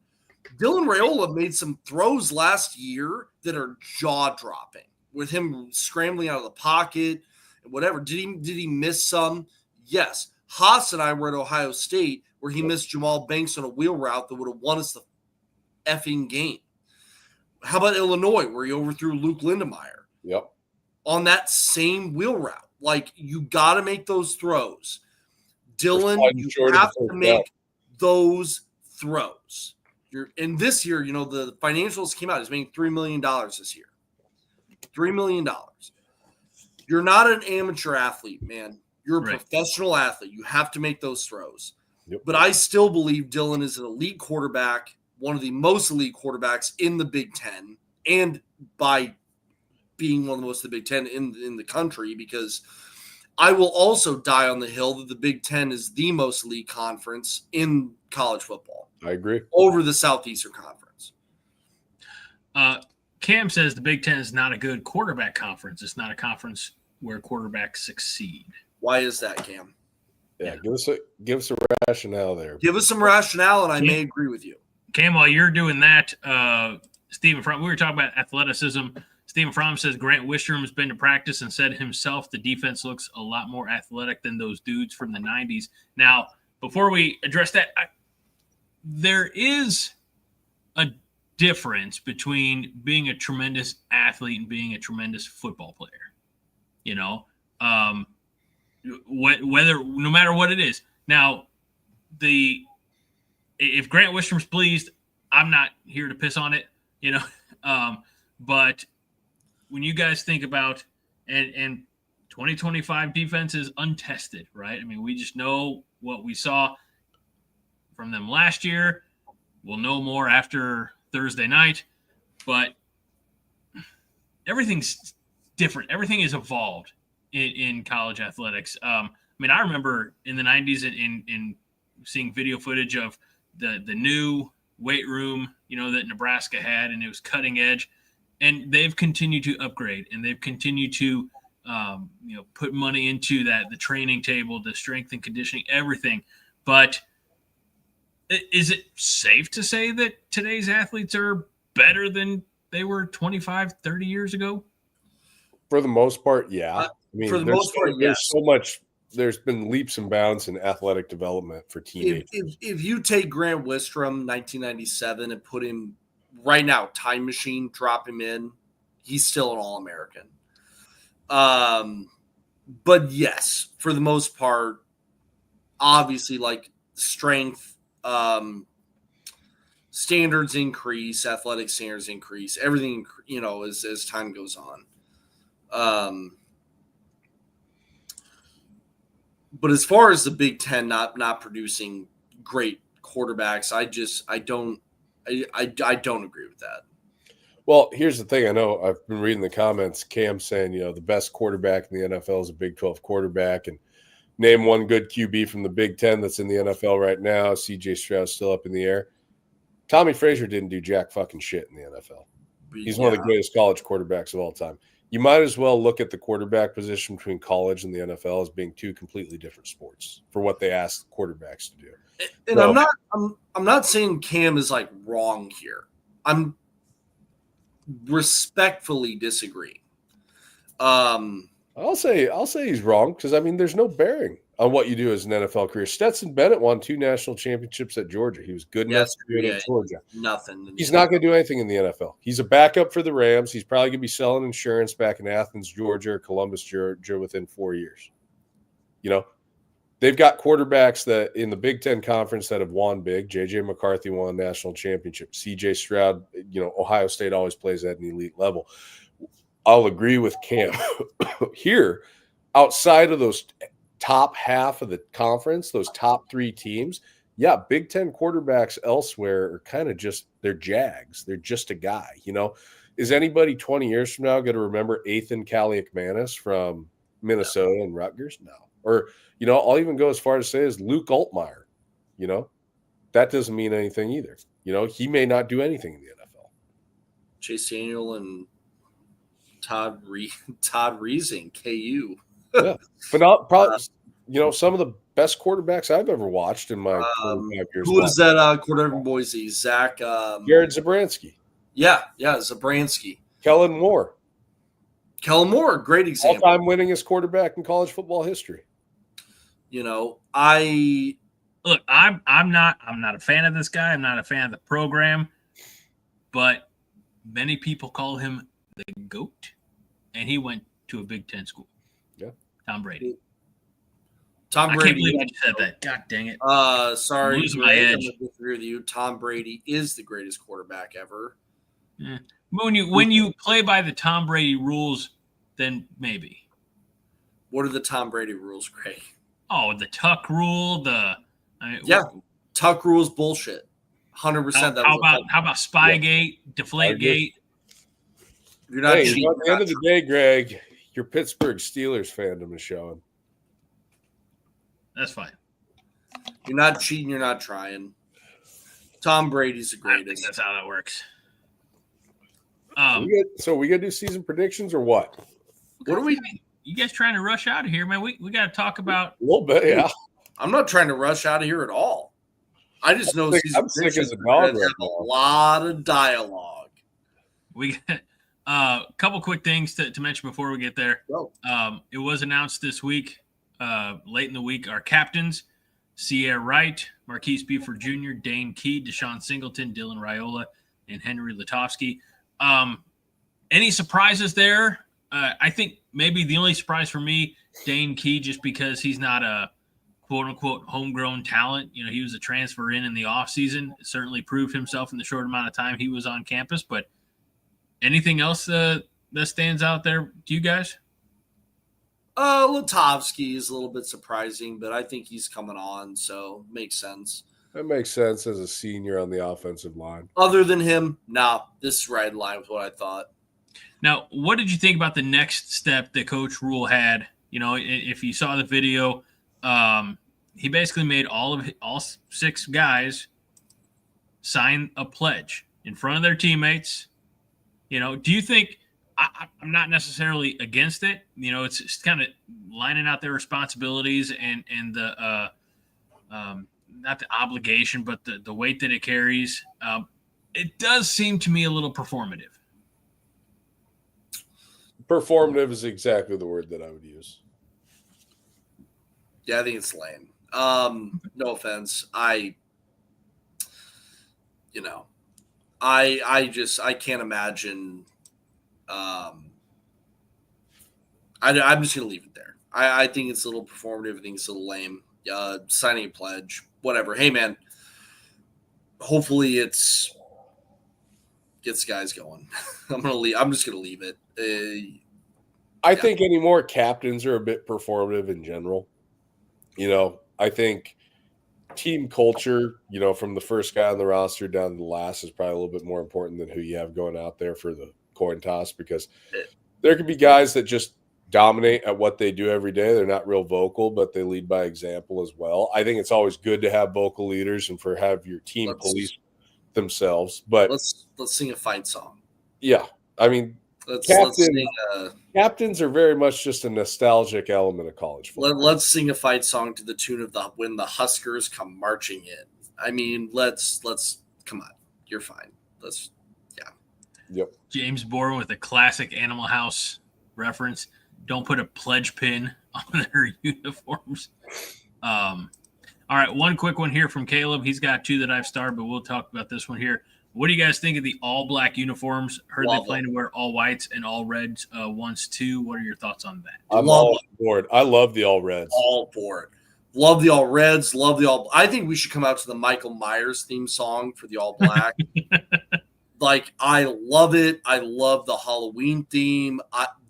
Speaker 3: Dylan Raiola made some throws last year that are jaw-dropping with him scrambling out of the pocket and whatever. Did he miss some? Yes. Haas and I were at Ohio State where he missed Jamal Banks on a wheel route that would have won us the effing game. How about Illinois where he overthrew Luke Lindemeyer?
Speaker 2: Yep.
Speaker 3: On that same wheel route. Like, you got to make those throws. Dylan, you have to make those throws. And this year, you know, the financials came out. He's making $3 million this year. $3 million. You're not an amateur athlete, man. You're a professional athlete. You have to make those throws.
Speaker 2: Yep.
Speaker 3: But I still believe Dylan is an elite quarterback, one of the most elite quarterbacks in the Big Ten, and by being one of the most of the Big Ten in the country, because I will also die on the hill that the Big Ten is the most elite conference in college football.
Speaker 2: I agree.
Speaker 3: Over the Southeastern Conference.
Speaker 1: Cam says the Big Ten is not a good quarterback conference. It's not a conference where quarterbacks succeed.
Speaker 3: Why is that, Cam?
Speaker 2: Yeah, give us a rationale there.
Speaker 3: Give us some rationale, and I may agree with you.
Speaker 1: Cam, while you're doing that, Stephen Fromm, we were talking about athleticism. Stephen Fromm says Grant Wistrom has been to practice and said himself the defense looks a lot more athletic than those dudes from the 90s. Now, before we address that, there is a difference between being a tremendous athlete and being a tremendous football player. You know, whether no matter what it is. Now, if Grant Wistrom's pleased, I'm not here to piss on it. You know, but when you guys think about and 2025 defense is untested, right? I mean, we just know what we saw from them last year. We'll know more after Thursday night, but everything's different. Everything is evolved in college athletics. I mean, I remember in the 90s in seeing video footage of the new weight room, you know, that Nebraska had, and it was cutting edge. And they've continued to upgrade, and they've continued to, put money into that, the training table, the strength and conditioning, everything. But is it safe to say that today's athletes are better than they were 25, 30 years ago?
Speaker 2: For the most part, yeah. I mean,
Speaker 3: for the most part,
Speaker 2: there's so much. There's been leaps and bounds in athletic development for teenagers.
Speaker 3: If you take Grant Wistrom, 1997, and put him right now, time machine, drop him in, he's still an All-American. But yes, for the most part, obviously, like strength, standards increase, athletic standards increase, everything, you know, as time goes on. But as far as the Big Ten not producing great quarterbacks, I don't agree with that.
Speaker 2: Well, here's the thing. I know I've been reading the comments. Cam saying, the best quarterback in the NFL is a Big 12 quarterback, and name one good QB from the Big Ten that's in the NFL right now. CJ Stroud's still up in the air. Tommy Frazier didn't do jack fucking shit in the NFL. He's one of the greatest college quarterbacks of all time. You might as well look at the quarterback position between college and the NFL as being two completely different sports for what they ask quarterbacks to do.
Speaker 3: And I'm not saying Cam is like wrong here. I'm respectfully disagreeing.
Speaker 2: I'll say he's wrong because I mean there's no bearing on what you do as an NFL career. Stetson Bennett won 2 national championships at Georgia. He was good enough to do it at Georgia.
Speaker 3: Nothing.
Speaker 2: He's not going to do anything in the NFL. He's a backup for the Rams. He's probably going to be selling insurance back in Athens, Georgia, or Columbus, Georgia within 4 years. They've got quarterbacks that in the Big Ten Conference that have won big. J.J. McCarthy won a national championship. C.J. Stroud, Ohio State always plays at an elite level. I'll agree with Cam. Here, outside of those top half of the conference, those top 3 teams, yeah, Big Ten quarterbacks elsewhere are kind of just, they're Jags. They're just a guy, you know. Is anybody 20 years from now going to remember Ethan Kaliakmanis from Minnesota and Rutgers? No. Or, you know, I'll even go as far as say is Luke Altmaier, you know. That doesn't mean anything either. You know, he may not do anything in the NFL.
Speaker 3: Chase Daniel and Todd Reesing, KU.
Speaker 2: Yeah. But not probably, you know, some of the best quarterbacks I've ever watched in my 25 years.
Speaker 3: Who was that quarterback from Boise? Zach.
Speaker 2: Jared Zabransky.
Speaker 3: Yeah, Zabransky.
Speaker 2: Kellen Moore.
Speaker 3: Great example.
Speaker 2: All-time winningest quarterback in college football history.
Speaker 3: You know,
Speaker 1: Look, I'm not a fan of this guy. I'm not a fan of the program, but many people call him the GOAT, and he went to a Big Ten school.
Speaker 2: Yeah,
Speaker 1: Tom Brady.
Speaker 3: I can't
Speaker 1: believe I just said that. God dang it!
Speaker 3: Sorry,
Speaker 1: I'm losing my edge.
Speaker 3: I'm gonna disagree with you. Tom Brady is the greatest quarterback ever.
Speaker 1: Yeah. When you play by the Tom Brady rules, then maybe.
Speaker 3: What are the Tom Brady rules, Craig?
Speaker 1: Oh, the tuck rule.
Speaker 3: Tuck rules bullshit. 100%.
Speaker 1: How about Spygate, Deflategate?
Speaker 3: You're not cheating.
Speaker 2: At the end of the day, Greg, your Pittsburgh Steelers fandom is showing.
Speaker 1: That's fine.
Speaker 3: You're not cheating. You're not trying. Tom Brady's the
Speaker 1: I think
Speaker 3: greatest.
Speaker 1: that's how that works.
Speaker 2: So we got to do season predictions or what?
Speaker 3: What are we?
Speaker 1: You guys trying to rush out of here, man? We got to talk about
Speaker 2: A little bit, yeah.
Speaker 3: I'm not trying to rush out of here at all. I just know
Speaker 2: I'm sick as a dog right
Speaker 3: have
Speaker 2: now.
Speaker 3: a lot of dialogue.
Speaker 1: We got a couple quick things to mention before we get there.
Speaker 3: Go.
Speaker 1: It was announced this week, late in the week, our captains, Sierra Wright, Marquise Buford Jr., Dane Key, Deshaun Singleton, Dylan Raiola, and Henry Lutovsky. Any surprises there? I think maybe the only surprise for me, Dane Key, just because he's not a quote-unquote homegrown talent. You know, he was a transfer in the offseason. Certainly proved himself in the short amount of time he was on campus. But anything else that stands out there to you guys?
Speaker 3: Lutovsky is a little bit surprising, but I think he's coming on, so makes sense.
Speaker 2: That makes sense as a senior on the offensive line.
Speaker 3: Other than him, this is right in line with what I thought.
Speaker 1: Now, what did you think about the next step that Coach Rhule had? You know, if you saw the video, he basically made all 6 guys sign a pledge in front of their teammates. You know, do you think I'm not necessarily against it? You know, it's kind of lining out their responsibilities and the not the obligation, but the weight that it carries. It does seem to me a little performative.
Speaker 2: Performative is exactly the word that I would use.
Speaker 3: Yeah, I think it's lame. No offense. I can't imagine. I'm just going to leave it there. I think it's a little performative. I think it's a little lame. Signing a pledge, whatever. Hey, man, hopefully gets guys going. I'm just going to leave it.
Speaker 2: I think any more captains are a bit performative in general. You know, I think team culture, you know, from the first guy on the roster down to the last is probably a little bit more important than who you have going out there for the coin toss, because there could be guys that just dominate at what they do every day. They're not real vocal, but they lead by example as well. I think it's always good to have vocal leaders and have your team police themselves. But
Speaker 3: let's sing a fight song.
Speaker 2: Yeah, I mean, captains are very much just a nostalgic element of college football.
Speaker 3: Let's sing a fight song to the tune of when the Huskers come marching in. I mean, let's come on. You're fine.
Speaker 2: Yep.
Speaker 1: James Bourne with a classic Animal House reference. Don't put a pledge pin on their uniforms. All right, one quick one here from Caleb. He's got 2 that I've starred, but we'll talk about this one here. What do you guys think of the all-black uniforms? Heard they plan to wear all whites and all reds once, too. What are your thoughts on that?
Speaker 2: I'm all on board. I love the all reds.
Speaker 3: All for it. Love the all reds. Love the all. I think we should come out to the Michael Myers theme song for the all black. I love it. I love the Halloween theme.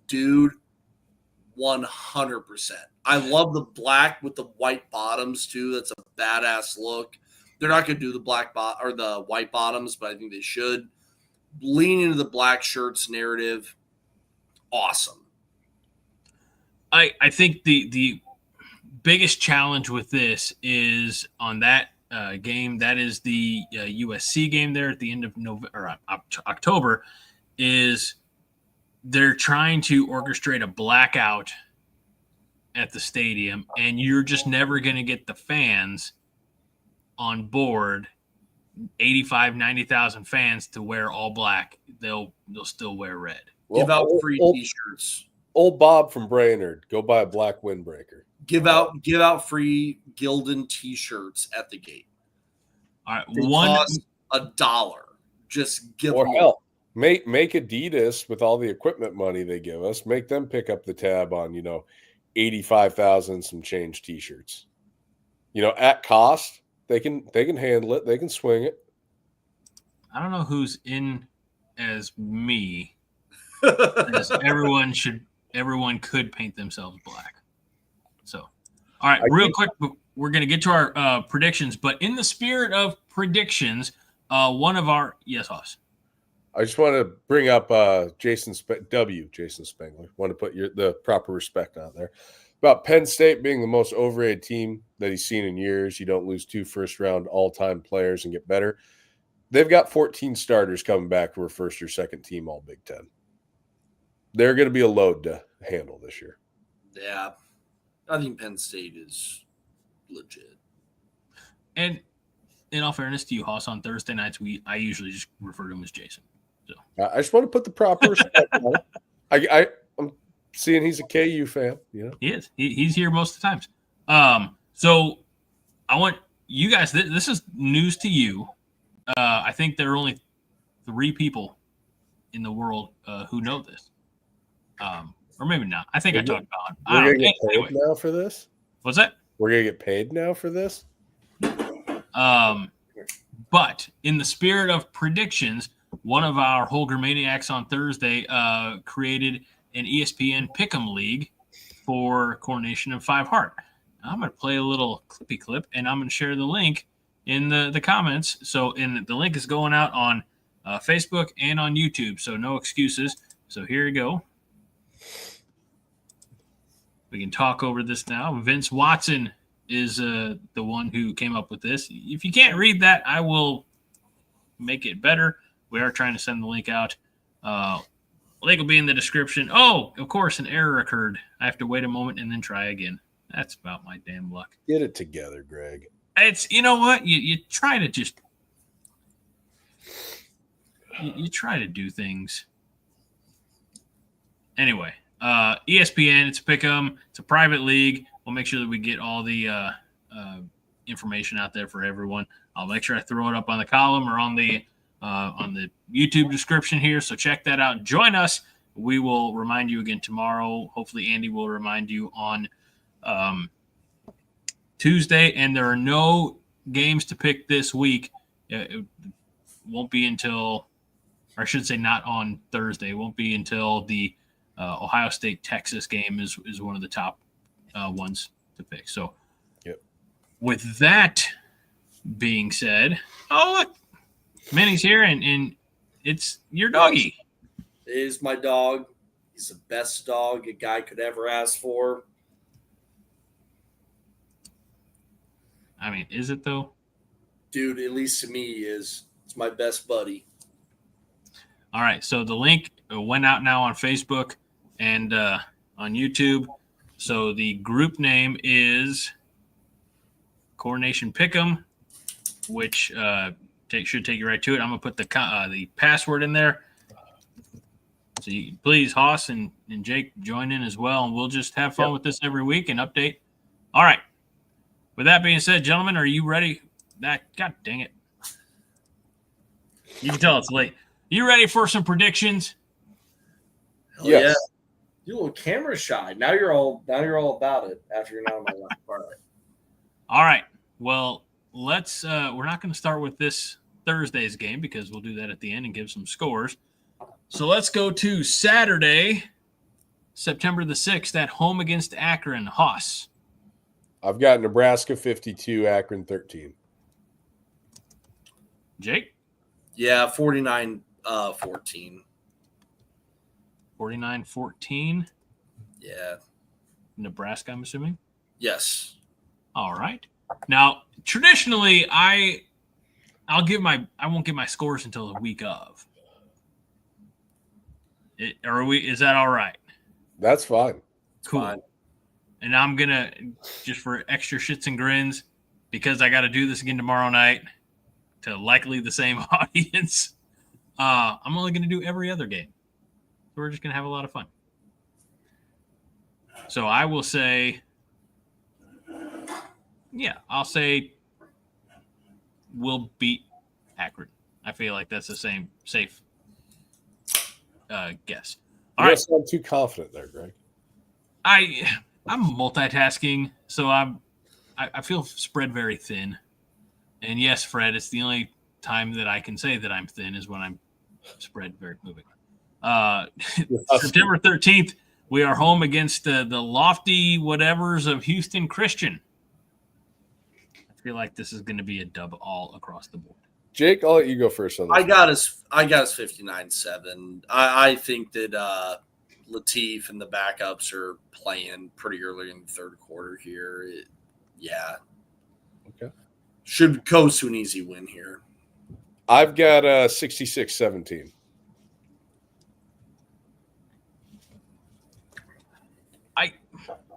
Speaker 3: Dude, 100%. I love the black with the white bottoms, too. That's a badass look. They're not going to do the or the white bottoms, but I think they should lean into the black shirts narrative. Awesome.
Speaker 1: I think the biggest challenge with this is on that game. That is the USC game there at the end of October. Is they're trying to orchestrate a blackout at the stadium, and you're just never going to get the fans on board. 85, 90,000 fans to wear all black. They'll still wear red.
Speaker 3: Give out free T-shirts.
Speaker 2: Old Bob from Brainerd, go buy a black windbreaker.
Speaker 3: Give out free Gildan T-shirts at the gate.
Speaker 1: All right,
Speaker 3: they cost $1. Just give them.
Speaker 2: Hell, make Adidas with all the equipment money they give us. Make them pick up the tab on 85,000 some change T-shirts. At cost, they can handle it. They can swing it.
Speaker 1: I don't know who's in as me. As everyone could paint themselves black. So, all right, real quick, we're going to get to our predictions. But in the spirit of predictions, one of our Hoss.
Speaker 2: I just want to bring up Jason Spengler. Want to put the proper respect out there about Penn State being the most overrated team that he's seen in years. You don't lose 2 first-round all-time players and get better. They've got 14 starters coming back who are first or second team all Big Ten. They're going to be a load to handle this year.
Speaker 3: Yeah. I think Penn State is legit.
Speaker 1: And in all fairness to you, Hoss, on Thursday nights, I usually just refer to him as Jason. So
Speaker 2: I just want to put the proper respect on it. I'm seeing he's a KU fan.
Speaker 1: He is. He's here most of the times. So I want you guys, this is news to you. I think there are only 3 people in the world who know this. Or maybe not. I think I talked about it.
Speaker 2: We're going to get paid now for this?
Speaker 1: What's that?
Speaker 2: We're going to get paid now for this?
Speaker 1: But in the spirit of predictions, one of our Holger Maniacs on Thursday created an ESPN Pick'em League for Coronation and 5 Heart. I'm going to play a little clippy clip, and I'm going to share the link in the comments. So the link is going out on Facebook and on YouTube, so no excuses. So here you go. We can talk over this now. Vince Watson is the one who came up with this. If you can't read that, I will make it better. We are trying to send the link out. Link will be in the description. Oh, of course, an error occurred. I have to wait a moment and then try again. That's about my damn luck.
Speaker 2: Get it together, Greg.
Speaker 1: It's, you know what? You try to just you try to do things. Anyway, ESPN, it's a pick'em. It's a private league. We'll make sure that we get all the information out there for everyone. I'll make sure I throw it up on the column or on the YouTube description here. So check that out. Join us. We will remind you again tomorrow. Hopefully, Andy will remind you on Tuesday. And there are no games to pick this week. It won't be until, or I should say, not on Thursday. It won't be until the Ohio State-Texas game is one of the top ones to pick. So, with that being said, oh, look, Manny's here, and it's your doggy.
Speaker 3: It is my dog. He's the best dog a guy could ever ask for.
Speaker 1: I mean, is it, though?
Speaker 3: Dude, at least to me, he is. It's my best buddy.
Speaker 1: All right, so the link went out now on Facebook and on YouTube. So the group name is Coronation Pick'em, which should take you right to it. I'm going to put the password in there. So you, please, Hoss and Jake, join in as well, and we'll just have fun with this every week and update. All right. With that being said, gentlemen, are you ready? God dang it. You can tell it's late. You ready for some predictions?
Speaker 3: Hell yes. Yeah. You're a little camera shy. Now you're all about it after you're not on my left part.
Speaker 1: All right. Well, let's we're not going to start with this Thursday's game because we'll do that at the end and give some scores. So let's go to Saturday, September the 6th at home against Akron. Hoss.
Speaker 2: I've got Nebraska 52, Akron 13.
Speaker 1: Jake?
Speaker 3: Yeah, 49-14.
Speaker 1: 49-14.
Speaker 3: Yeah.
Speaker 1: Nebraska, I'm assuming?
Speaker 3: Yes.
Speaker 1: All right. Now, traditionally, I won't give my scores until the week of. Is that all right?
Speaker 2: That's fine.
Speaker 1: Cool.
Speaker 3: Fine.
Speaker 1: And I'm gonna, just for extra shits and grins, because I got to do this again tomorrow night to likely the same audience. I'm only gonna do every other game. So we're just gonna have a lot of fun. So I will say, I'll say we'll beat Akron. I feel like that's the same safe guess. All
Speaker 2: You
Speaker 1: right.
Speaker 2: don't sound too confident there, Greg.
Speaker 1: I'm multitasking, so I feel spread very thin. And yes, Fred, it's the only time that I can say that I'm thin is when I'm spread very moving. September 13th, we are home against the lofty whatevers of Houston Christian. I feel like this is going to be a dub all across the board.
Speaker 2: Jake, I'll let you go first on this.
Speaker 3: I got us 59-7. I think that Latif and the backups are playing pretty early in the third quarter here.
Speaker 2: Okay.
Speaker 3: Should coast to an easy win here.
Speaker 2: I've got 66-17.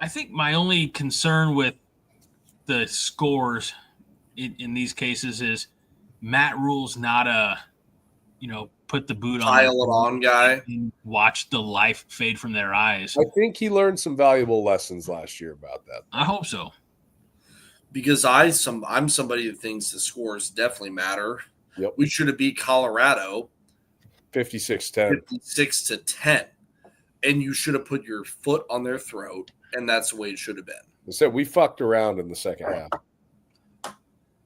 Speaker 1: I think my only concern with the scores in these cases is Matt Rhule's not a, put the boot on,
Speaker 3: pile it on guy,
Speaker 1: and watch the life fade from their eyes.
Speaker 2: I think he learned some valuable lessons last year about that.
Speaker 1: I hope so.
Speaker 3: Because I'm somebody that thinks the scores definitely matter.
Speaker 2: Yep.
Speaker 3: We should have beat Colorado
Speaker 2: 56-10.
Speaker 3: 56-10. And you should have put your foot on their throat, and that's the way it should have been.
Speaker 2: I said we fucked around in the second half.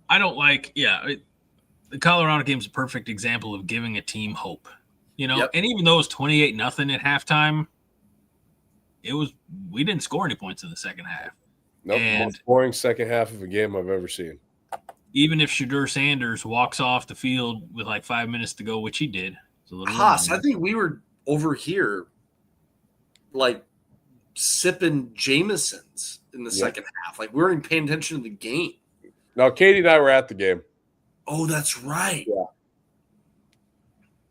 Speaker 1: I don't like, the Colorado game is a perfect example of giving a team hope.
Speaker 3: Yep.
Speaker 1: And even though it was 28-0 at halftime, we didn't score any points in the second half.
Speaker 2: Nope,
Speaker 1: And
Speaker 2: most boring second half of a game I've ever seen.
Speaker 1: even if Shadur Sanders walks off the field with like 5 minutes to go, which he did. It's a little
Speaker 3: Haas, I think we were over here like sipping Jamesons in the second half. Like we weren't even paying attention to the game.
Speaker 2: No, Katie and I were at the game.
Speaker 3: Oh, that's right.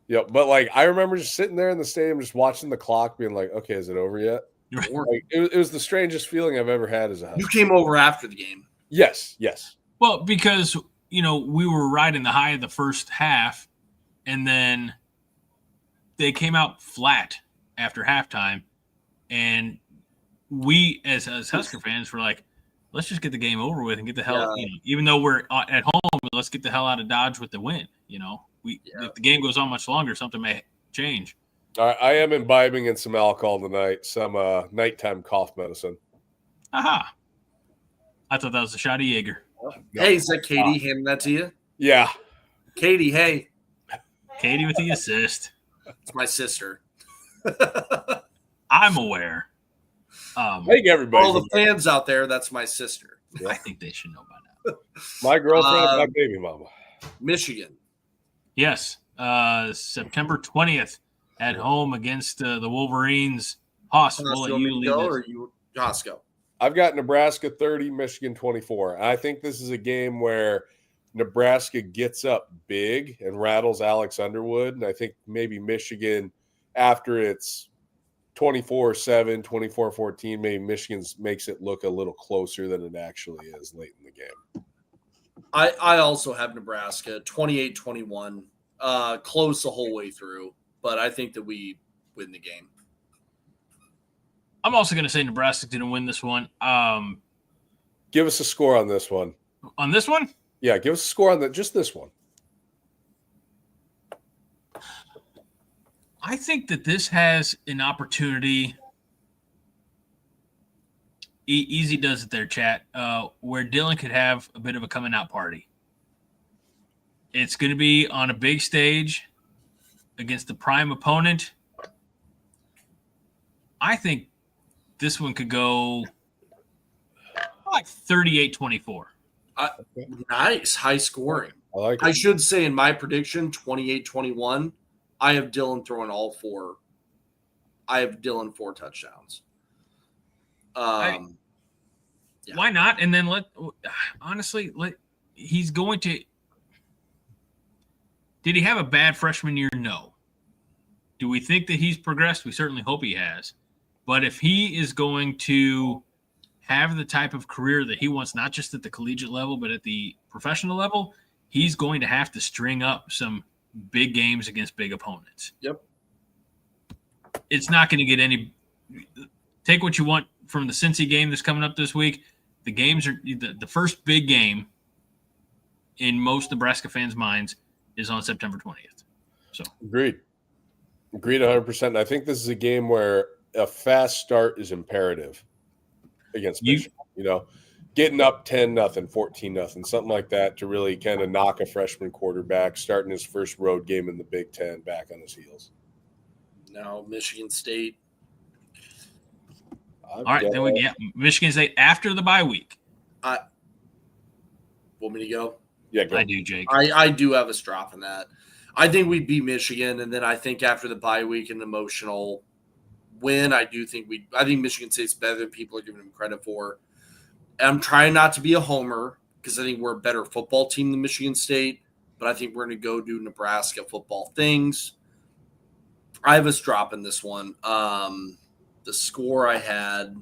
Speaker 2: Yeah, but like I remember just sitting there in the stadium, just watching the clock, being like, "Okay, is it over yet?" Like, it was the strangest feeling I've ever had as a Husker.
Speaker 3: You came over after the game.
Speaker 2: Yes.
Speaker 1: Well, because, we were riding the high of the first half, and then they came out flat after halftime, and we, as Husker fans, were like, let's just get the game over with and get the hell, even though we're at home, let's get the hell out of Dodge with the win. If the game goes on much longer, something may change.
Speaker 2: I am imbibing in some alcohol tonight, some nighttime cough medicine.
Speaker 1: Aha. I thought that was a shot of Jaeger.
Speaker 3: Hey, is that Katie handing that to you?
Speaker 2: Yeah.
Speaker 3: Katie, hey.
Speaker 1: Katie with the assist.
Speaker 3: It's my sister.
Speaker 1: I'm aware.
Speaker 2: I think everybody.
Speaker 3: All the fans out there, that's my sister.
Speaker 1: I think they should know by now.
Speaker 2: My girlfriend, my baby mama.
Speaker 3: Michigan.
Speaker 1: Yes. September 20th at home against the Wolverines. Haas, we'll let you lead
Speaker 3: or
Speaker 1: this.
Speaker 3: you, Haas, go.
Speaker 2: I've got Nebraska 30, Michigan 24. I think this is a game where Nebraska gets up big and rattles Alex Underwood. And I think maybe Michigan, after it's 24-7, 24-14, maybe Michigan makes it look a little closer than it actually is late in the game.
Speaker 3: I also have Nebraska 28-21, close the whole way through, but I think that we win the game.
Speaker 1: I'm also going to say Nebraska didn't win this one.
Speaker 2: Give us a score on this one.
Speaker 1: On this one?
Speaker 2: Yeah, give us a score on just this one.
Speaker 1: I think that this has an opportunity. Easy does it there, chat, where Dylan could have a bit of a coming out party. It's going to be on a big stage against the prime opponent. I think this one could go like 38-24.
Speaker 3: Nice. High scoring.
Speaker 2: I like
Speaker 3: I
Speaker 2: it.
Speaker 3: should say in my prediction, 28-21, I have Dylan throwing all four. I have Dylan 4 touchdowns. Yeah.
Speaker 1: Why not? And then he's going to. Did he have a bad freshman year? No. Do we think that he's progressed? We certainly hope he has. But if he is going to have the type of career that he wants, not just at the collegiate level, but at the professional level, he's going to have to string up some big games against big opponents.
Speaker 3: Yep.
Speaker 1: It's not going to get any – take what you want from the Cincy game that's coming up this week. The games are – the first big game in most Nebraska fans' minds is on September 20th. So
Speaker 2: Agreed 100%. And I think this is a game where a fast start is imperative against Michigan. Getting up 10-0, 14-0, something like that to really kind of knock a freshman quarterback starting his first road game in the Big Ten back on his heels.
Speaker 3: Now Michigan State.
Speaker 1: All right, then Michigan State after the bye week.
Speaker 3: Want me to go?
Speaker 2: Yeah, go.
Speaker 1: I do, Jake.
Speaker 3: I do have us dropping that. I think we beat Michigan, and then I think after the bye week, an emotional win. I think Michigan State's better than people are giving them credit for. I'm trying not to be a homer because I think we're a better football team than Michigan State, but I think we're going to go do Nebraska football things. I have us dropping this one. The score I had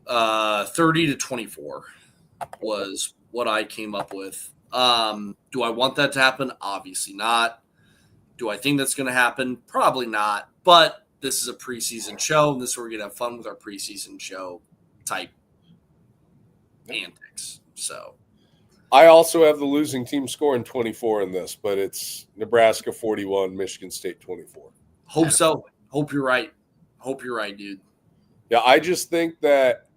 Speaker 3: 30-24 was what I came up with. Do I want that to happen? Obviously not. Do I think that's going to happen? Probably not. But this is a preseason show, and this is where we're going to have fun with our preseason show type antics. So
Speaker 2: I also have the losing team scoring 24 in this, but it's Nebraska 41, Michigan State 24.
Speaker 3: Hope so. Hope you're right. Hope you're right, dude.
Speaker 2: Yeah, I just think that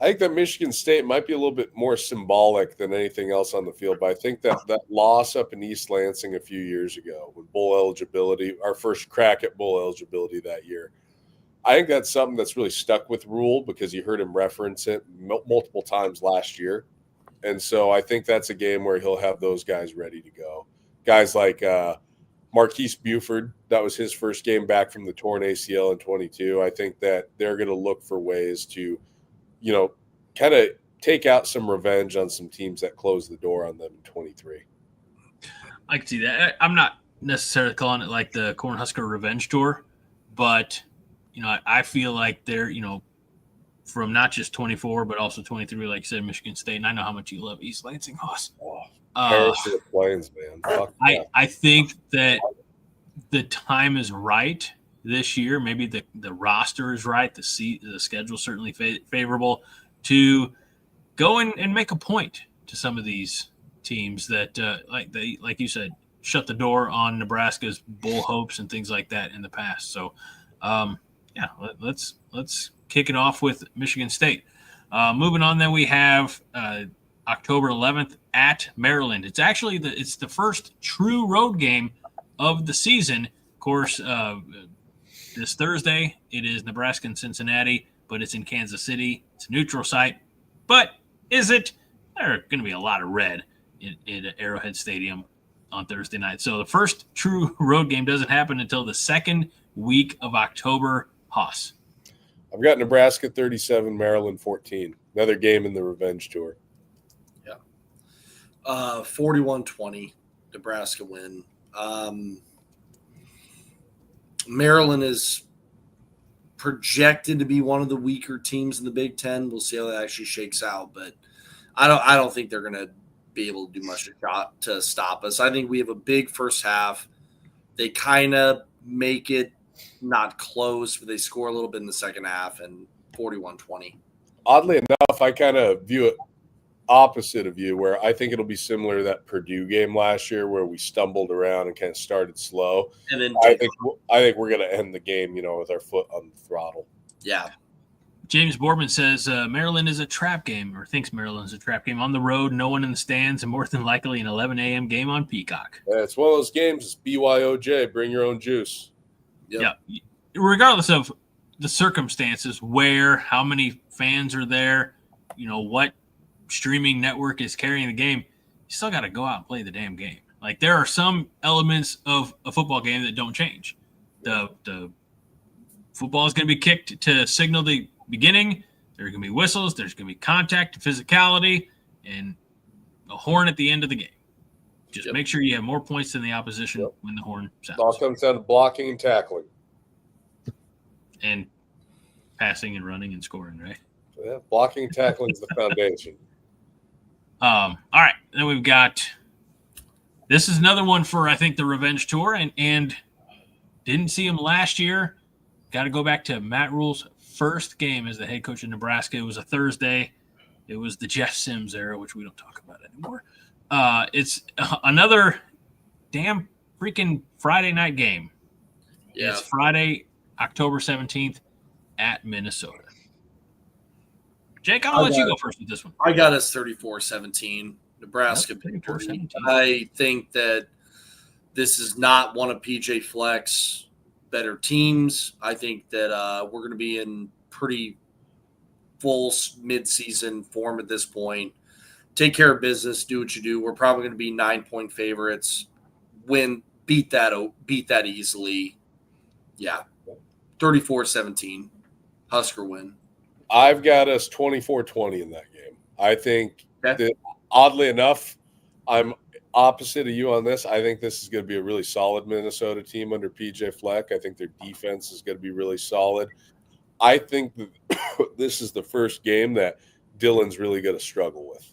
Speaker 2: Michigan State might be a little bit more symbolic than anything else on the field. But I think that loss up in East Lansing a few years ago with bowl eligibility, our first crack at bowl eligibility that year, I think that's something that's really stuck with Rhule because you heard him reference it multiple times last year. And so I think that's a game where he'll have those guys ready to go. Guys like Marquise Buford, that was his first game back from the torn ACL in 22. I think that they're going to look for ways to, kind of take out some revenge on some teams that closed the door on them in 23.
Speaker 1: I can see that. I'm not necessarily calling it like the Cornhusker revenge tour, but, I feel like they're, from not just 24, but also 23, like you said, Michigan State. And I know how much you love East Lansing, Hoss.
Speaker 2: Paris of the Plains, man. Fuck yeah.
Speaker 1: I think that the time is right this year. Maybe the roster is right. The schedule certainly favorable to go and make a point to some of these teams that, like you said, shut the door on Nebraska's bowl hopes and things like that in the past. So, let's kick it off with Michigan State. Moving on, then we have October 11th at Maryland. It's actually it's the first true road game of the season. Of course, this Thursday it is Nebraska and Cincinnati, but it's in Kansas City. It's a neutral site. But is it? There are going to be a lot of red in Arrowhead Stadium on Thursday night. So the first true road game doesn't happen until the second week of October. Hoss.
Speaker 2: I've got Nebraska 37, Maryland 14. Another game in the revenge tour.
Speaker 3: Yeah. 41-20, Nebraska win. Maryland is projected to be one of the weaker teams in the Big Ten. We'll see how that actually shakes out, but I don't think they're going to be able to do much to stop us. I think we have a big first half. They kind of make it not close, but they score a little bit in the second half, and 41-20.
Speaker 2: Oddly enough, I kind of view it opposite of you, where I think it'll be similar to that Purdue game last year where we stumbled around and kind of started slow.
Speaker 3: And then
Speaker 2: I think we're going to end the game, with our foot on the throttle.
Speaker 3: Yeah.
Speaker 1: James Boardman says Maryland is a trap game, or thinks Maryland is a trap game. On the road, no one in the stands, and more than likely an 11 a.m. game on Peacock.
Speaker 2: Yeah, it's one of those games. It's BYOJ. Bring your own juice.
Speaker 3: Yep.
Speaker 1: Yeah. Regardless of the circumstances, how many fans are there, what streaming network is carrying the game, still got to go out and play the damn game. Like, there are some elements of a football game that don't change. The football is going to be kicked to signal the beginning. There's going to be whistles. There's going to be contact, physicality, and a horn at the end of the game. Just make sure you have more points than the opposition when the horn sounds.
Speaker 2: It all comes down to blocking and tackling.
Speaker 1: And passing and running and scoring, right?
Speaker 2: Yeah, blocking and tackling is the foundation.
Speaker 1: All right. Then we've got – this is another one for, I think, the revenge tour. And didn't see him last year. Got to go back to Matt Rhule's first game as the head coach of Nebraska. It was a Thursday. It was the Jeff Sims era, which we don't talk about anymore. It's another damn freaking Friday night game. Yeah. It's Friday, October 17th at Minnesota. Jake, I'll let you go first with this one.
Speaker 3: I got us 34-17. Nebraska victory. I think that this is not one of PJ Fleck's better teams. I think that we're going to be in pretty full midseason form at this point. Take care of business, do what you do. We're probably going to be 9-point favorites. Beat that easily. Yeah. 34-17. Husker win.
Speaker 2: I've got us 24-20 in that game. I think that, oddly enough, I'm opposite of you on this. I think this is going to be a really solid Minnesota team under PJ Fleck. I think their defense is going to be really solid. I think that this is the first game that Dylan's really going to struggle with.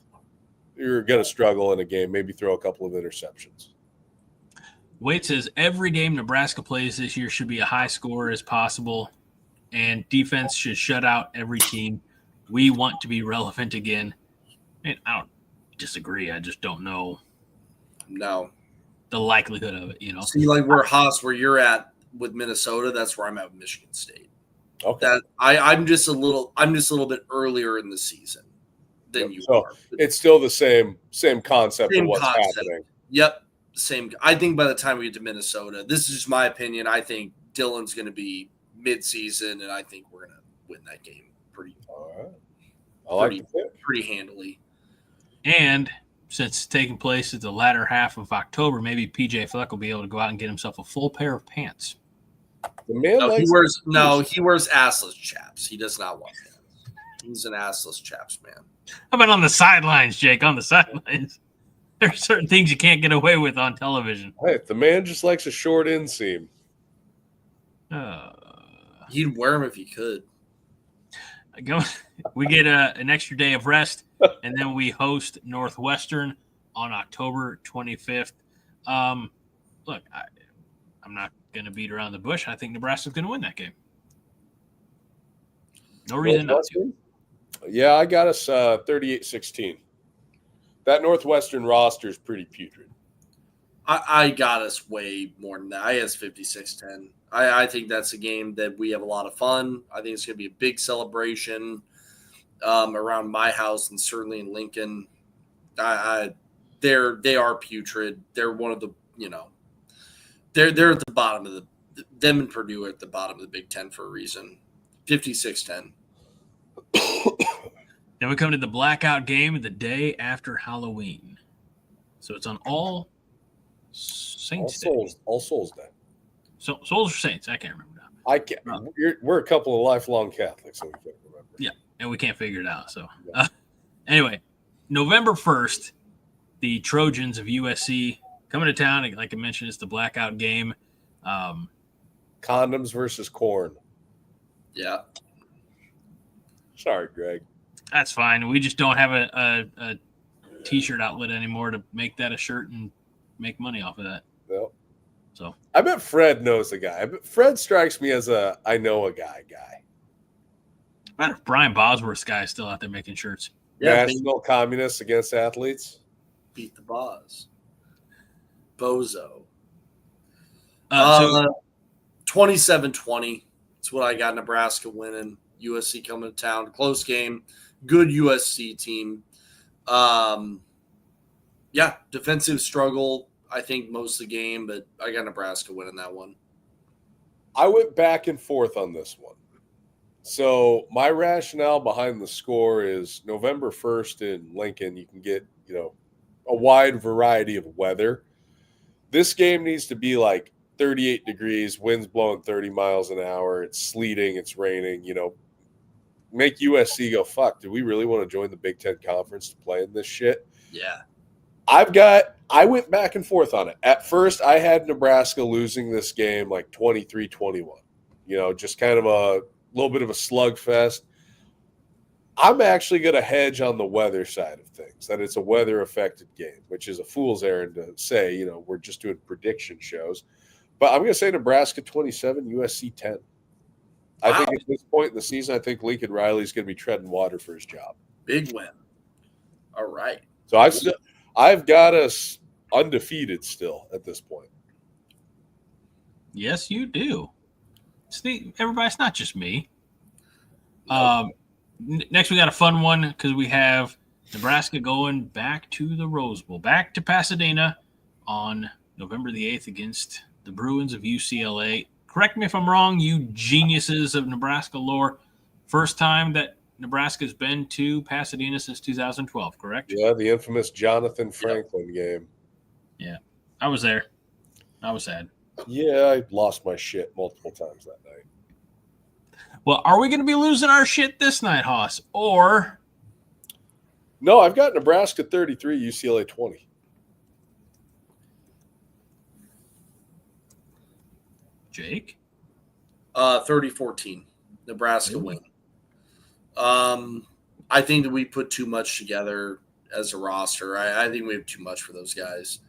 Speaker 2: You're going to struggle in a game, maybe throw a couple of interceptions.
Speaker 1: Wade says every game Nebraska plays this year should be a high score as possible, and defense should shut out every team. We want to be relevant again. And I don't disagree. I just don't know the likelihood of it.
Speaker 3: See, like where you're at with Minnesota, that's where I'm at with Michigan State.
Speaker 2: Okay,
Speaker 3: I'm just a little bit earlier in the season than you are.
Speaker 2: It's still the same concept of what's happening.
Speaker 3: Yep, same. I think by the time we get to Minnesota, this is just my opinion. I think Dylan's going to be mid-season, and I think we're going to win that game pretty handily.
Speaker 1: And since it's taking place at the latter half of October, maybe PJ Fleck will be able to go out and get himself a full pair of pants.
Speaker 2: The man
Speaker 3: he wears assless chaps. He does not want pants. He's an assless chaps man.
Speaker 1: How about on the sidelines, Jake? On the sidelines, there are certain things you can't get away with on television.
Speaker 2: Hey, the man just likes a short inseam.
Speaker 3: He'd wear them if he could.
Speaker 1: We get an extra day of rest, and then we host Northwestern on October 25th. Look, I'm not going to beat around the bush. I think Nebraska's going to win that game. No reason not to.
Speaker 2: Yeah, I got us 38-16. That Northwestern roster is pretty putrid.
Speaker 3: I got us way more than that. I had us 56-10. I think that's a game that we have a lot of fun. I think it's going to be a big celebration around my house and certainly in Lincoln. They are putrid. They're one of the, they're at the bottom of them and Purdue are at the bottom of the Big Ten for a reason. 56-10.
Speaker 1: Then we come to the blackout game the day after Halloween. So it's on All Saints Day.
Speaker 2: All Souls Day.
Speaker 1: So Souls or Saints? I can't remember now.
Speaker 2: I can't. We're a couple of lifelong Catholics, so we can't remember.
Speaker 1: Yeah, and we can't figure it out. So anyway, November 1st, the Trojans of USC coming to town. Like I mentioned, it's the blackout game.
Speaker 2: Condoms versus corn.
Speaker 3: Yeah.
Speaker 2: Sorry, Greg.
Speaker 1: That's fine. We just don't have a T-shirt outlet anymore to make that a shirt and make money off of that.
Speaker 2: No.
Speaker 1: So
Speaker 2: I bet Fred knows the guy. Fred strikes me as I know a guy. I
Speaker 1: wonder if Brian Bosworth's guy is still out there making shirts.
Speaker 2: Yeah, National Communists Against Athletes.
Speaker 3: Beat the Boz. Bozo. 27-20. That's what I got. Nebraska winning. USC coming to town. Close game. Good USC team. Defensive struggle, I think, most of the game, but I got Nebraska winning that one.
Speaker 2: I went back and forth on this one. So my rationale behind the score is November 1st in Lincoln, you can get, a wide variety of weather. This game needs to be like 38 degrees, winds blowing 30 miles an hour. It's sleeting, it's raining, make USC go, fuck, do we really want to join the Big Ten Conference to play in this shit?
Speaker 3: Yeah.
Speaker 2: I went back and forth on it. At first, I had Nebraska losing this game like 23-21. Just kind of a little bit of a slugfest. I'm actually going to hedge on the weather side of things, that it's a weather-affected game, which is a fool's errand to say, we're just doing prediction shows. But I'm going to say Nebraska 27, USC 10. I think at this point in the season, I think Lincoln Riley's going to be treading water for his job.
Speaker 3: Big win. All right.
Speaker 2: So I've got us undefeated still at this point.
Speaker 1: Yes, you do. Everybody, it's not just me. Next, we got a fun one because we have Nebraska going back to the Rose Bowl, back to Pasadena on November the 8th against the Bruins of UCLA. Correct me if I'm wrong, you geniuses of Nebraska lore. First time that Nebraska's been to Pasadena since 2012, correct?
Speaker 2: Yeah, the infamous Jonathan Franklin game.
Speaker 1: Yeah, I was there. I was sad.
Speaker 2: Yeah, I lost my shit multiple times that night.
Speaker 1: Well, are we going to be losing our shit this night, Haas? Or
Speaker 2: no, I've got Nebraska 33, UCLA 20.
Speaker 1: Jake?
Speaker 3: 30-14. Nebraska win. I think that we put too much together as a roster. I think we have too much for those guys.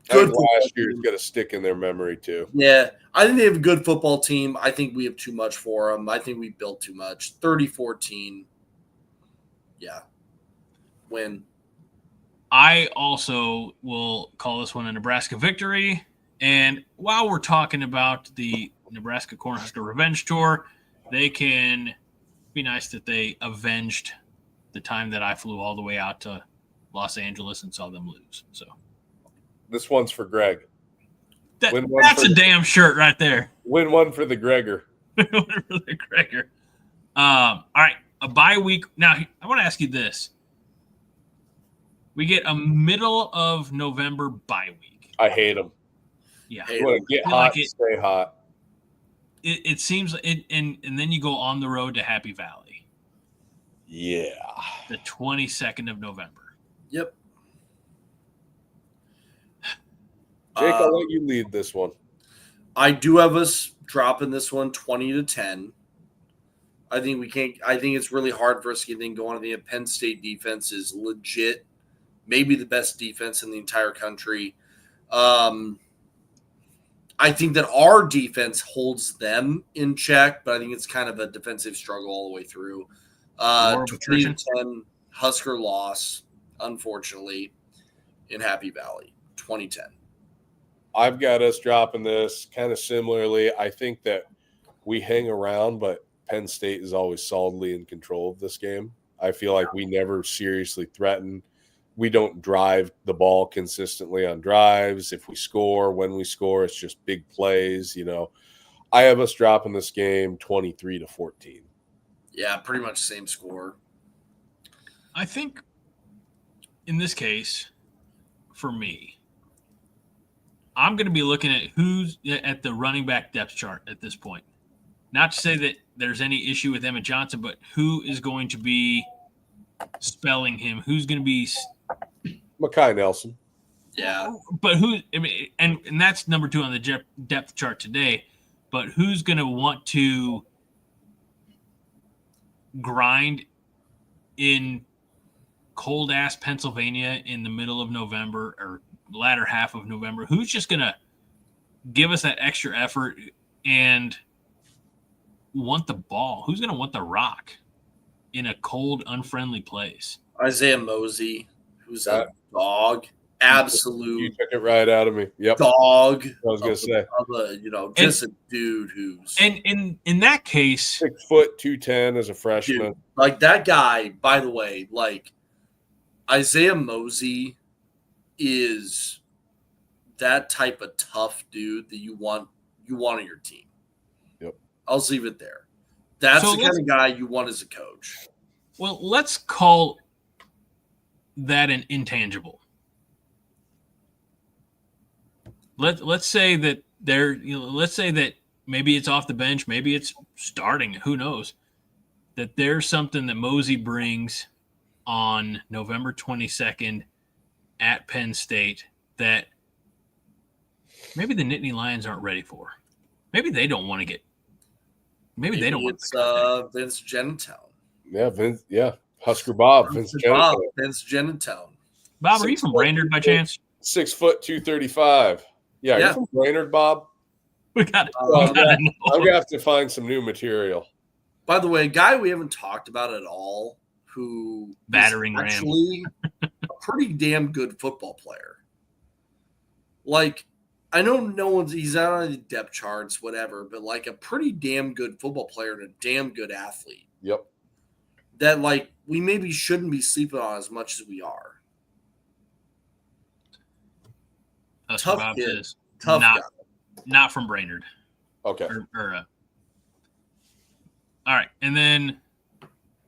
Speaker 2: Good last year is going to stick in their memory too.
Speaker 3: Yeah, I think they have a good football team. I think we have too much for them. I think we built too much. 30-14. Yeah. Win.
Speaker 1: I also will call this one a Nebraska victory. And while we're talking about the Nebraska Cornhusker Revenge Tour, they can be nice that they avenged the time that I flew all the way out to Los Angeles and saw them lose. So
Speaker 2: this one's for Greg.
Speaker 1: That's a damn shirt right there.
Speaker 2: Win one for the Gregor.
Speaker 1: Win one for the Gregor. All right, a bye week. Now, I want to ask you this. We get a middle of November bye week.
Speaker 2: I hate them.
Speaker 1: Yeah.
Speaker 2: You want to get hot, stay hot.
Speaker 1: It seems it, and then you go on the road to Happy Valley.
Speaker 2: Yeah.
Speaker 1: The 22nd of November.
Speaker 3: Yep.
Speaker 2: Jake, I'll let you lead this one.
Speaker 3: I do have us dropping this one 20-10. I think we can't. I think it's really hard for us to get anything going. I think the Penn State defense is legit, maybe the best defense in the entire country. I think that our defense holds them in check, but I think it's kind of a defensive struggle all the way through. 20-10 Husker loss, unfortunately, in Happy Valley. 2010.
Speaker 2: I've got us dropping this kind of similarly. I think that we hang around, but Penn State is always solidly in control of this game. I feel like we never seriously threaten. We don't drive the ball consistently on drives. If we score, when we score, it's just big plays. I have us dropping this game 23-14.
Speaker 3: Yeah, pretty much the same score.
Speaker 1: I think in this case, for me, I'm going to be looking at who's at the running back depth chart at this point. Not to say that there's any issue with Emmett Johnson, but who is going to be spelling him? Who's going to be
Speaker 2: Mekhi Nelson?
Speaker 3: Yeah,
Speaker 1: but who? I mean, and that's number 2 on the depth chart today. But who's going to want to grind in cold ass Pennsylvania in the middle of November or latter half of November? Who's just going to give us that extra effort and want the ball? Who's going to want the rock in a cold, unfriendly place?
Speaker 3: Isaiah Mosey, who's a dog. Absolute.
Speaker 2: You took it right out of me. Yep.
Speaker 3: Dog.
Speaker 2: I was going to say.
Speaker 3: Just a dude who's.
Speaker 1: And in that case.
Speaker 2: 6 foot, 210 as a freshman.
Speaker 3: Dude, like that guy, by the way, like Isaiah Mosey is that type of tough dude that you want on your team.
Speaker 2: Yep.
Speaker 3: I'll just leave it there. That's the kind of guy you want as a coach.
Speaker 1: Well, let's call that an intangible. let's say that let's say that maybe it's off the bench, maybe it's starting, who knows, that there's something that Mosey brings on November 22nd at Penn State that maybe the Nittany Lions aren't ready for. Maybe they don't want to get. Maybe they don't want
Speaker 3: to. Vince Genitown.
Speaker 2: Yeah, Vince. Yeah, Husker Bob. Vince Genitown.
Speaker 3: Vince Genitown.
Speaker 1: Bob, are you from Brainerd by chance?
Speaker 2: 6 foot 235. Yeah, are you from Brainerd, Bob?
Speaker 1: We got it.
Speaker 2: I'm gonna have to find some new material.
Speaker 3: By the way, a guy we haven't talked about at all, who
Speaker 1: battering
Speaker 3: ram, actually a pretty damn good football player. Like, I know he's not on the depth charts, whatever, but like a pretty damn good football player and a damn good athlete.
Speaker 2: Yep.
Speaker 3: That like we maybe shouldn't be sleeping on as much as we are.
Speaker 1: Tough Bob
Speaker 3: kid.
Speaker 1: Says,
Speaker 3: Tough guy.
Speaker 1: Not from Brainerd.
Speaker 2: Okay.
Speaker 1: All right, and then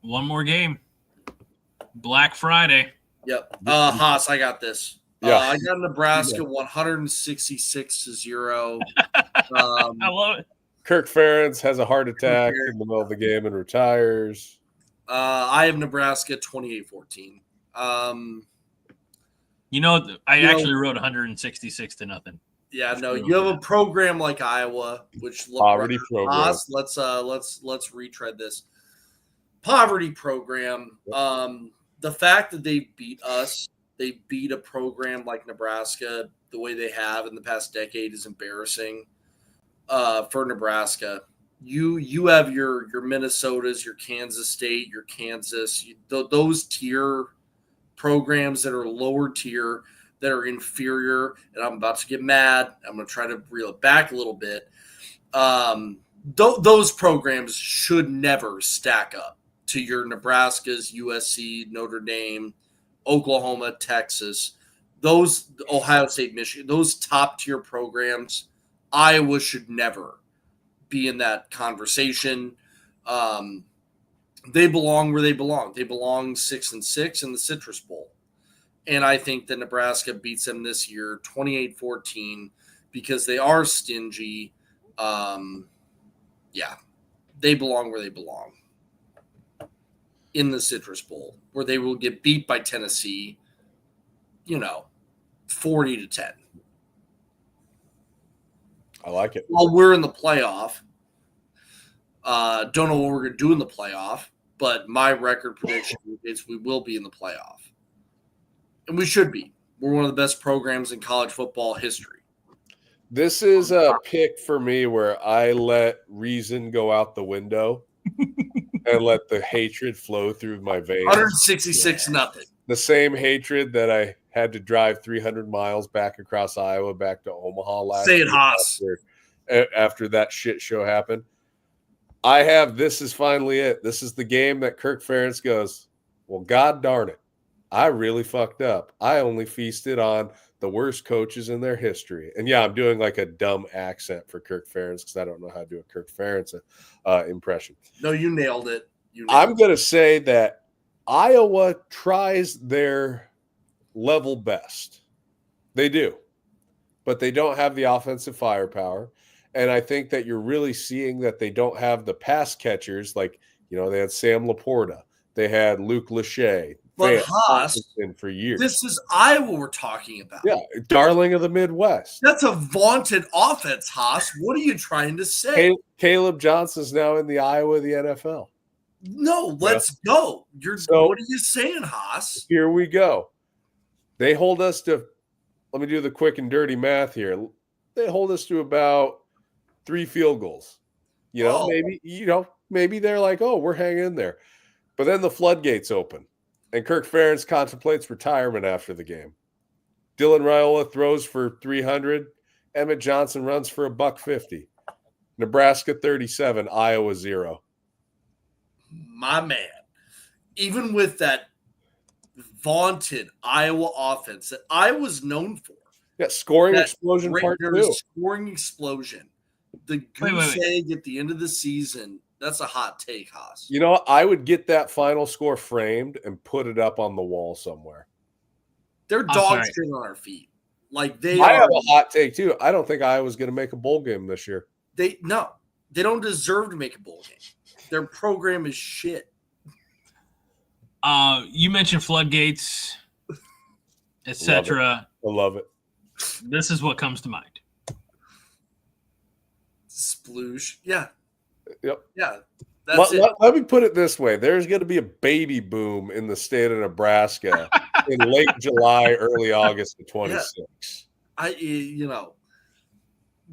Speaker 1: one more game. Black Friday.
Speaker 3: Yep. Haas, I got this.
Speaker 2: Yeah.
Speaker 3: I got Nebraska 166-0.
Speaker 1: I love it.
Speaker 2: Kirk Ferentz has a heart attack in the middle of the game and retires.
Speaker 3: I have Nebraska 28-14.
Speaker 1: I actually wrote 166-0.
Speaker 3: Yeah, no, you have a program like Iowa, which
Speaker 2: poverty program.
Speaker 3: Let's retread this poverty program. The fact that they beat us, they beat a program like Nebraska the way they have in the past decade is embarrassing for Nebraska. You have your Minnesotas, your Kansas State, your Kansas, those tier programs that are lower tier, that are inferior, and I'm about to get mad. I'm going to try to reel it back a little bit. Those programs should never stack up to your Nebraskas, USC, Notre Dame, Oklahoma, Texas, those Ohio State, Michigan, those top-tier programs. Iowa should never be in that conversation. They belong where they belong. They belong 6-6 in the Citrus Bowl. And I think that Nebraska beats them this year 28-14 because they are stingy. They belong where they belong in the Citrus Bowl, where they will get beat by Tennessee, 40-10.
Speaker 2: I like it.
Speaker 3: Well, we're in the playoff. Don't know what we're going to do in the playoff, but my record prediction is we will be in the playoff. And we should be. We're one of the best programs in college football history.
Speaker 2: This is a pick for me where I let reason go out the window and let the hatred flow through my veins.
Speaker 3: 166-0.
Speaker 2: The same hatred that I had to drive 300 miles back across Iowa back to Omaha last
Speaker 3: year.
Speaker 2: Say it, Haas. After that shit show happened. This is finally it. This is the game that Kirk Ferentz goes, well, God darn it. I really fucked up. I only feasted on the worst coaches in their history. And yeah, I'm doing like a dumb accent for Kirk Ferentz because I don't know how to do a Kirk Ferentz impression.
Speaker 3: No, you nailed it.
Speaker 2: I'm going to say that Iowa tries their level best. They do. But they don't have the offensive firepower. And I think that you're really seeing that they don't have the pass catchers. Like, they had Sam Laporta. They had Luke Lachey.
Speaker 3: But Haas,
Speaker 2: for years.
Speaker 3: This is Iowa we're talking about.
Speaker 2: Yeah, darling of the Midwest.
Speaker 3: That's a vaunted offense, Haas. What are you trying to say?
Speaker 2: Caleb Johnson's now in the Iowa of the NFL.
Speaker 3: No, let's go. What are you saying, Haas?
Speaker 2: Here we go. They hold us to, let me do the quick and dirty math here. They hold us to about 3 field goals. Maybe they're like, oh, we're hanging in there. But then the floodgates open. And Kirk Ferentz contemplates retirement after the game. Dylan Raiola throws for 300. Emmett Johnson runs for $150. Nebraska 37, Iowa 0.
Speaker 3: My man. Even with that vaunted Iowa offense that I was known for.
Speaker 2: Yeah, scoring explosion part 2.
Speaker 3: Scoring explosion. The goose egg at the end of the season. That's a hot take, Haas.
Speaker 2: I would get that final score framed and put it up on the wall somewhere.
Speaker 3: They're dog shit on our feet. Like they
Speaker 2: I
Speaker 3: are.
Speaker 2: have a hot take too. I don't think Iowa's going to make a bowl game this year.
Speaker 3: They don't deserve to make a bowl game. Their program is shit.
Speaker 1: You mentioned floodgates, etc.
Speaker 2: I love it.
Speaker 1: This is what comes to mind.
Speaker 3: Sploosh. Yeah.
Speaker 2: Yep.
Speaker 3: Yeah. That's it.
Speaker 2: Let me put it this way. There's going to be a baby boom in the state of Nebraska in late July, early August of 26.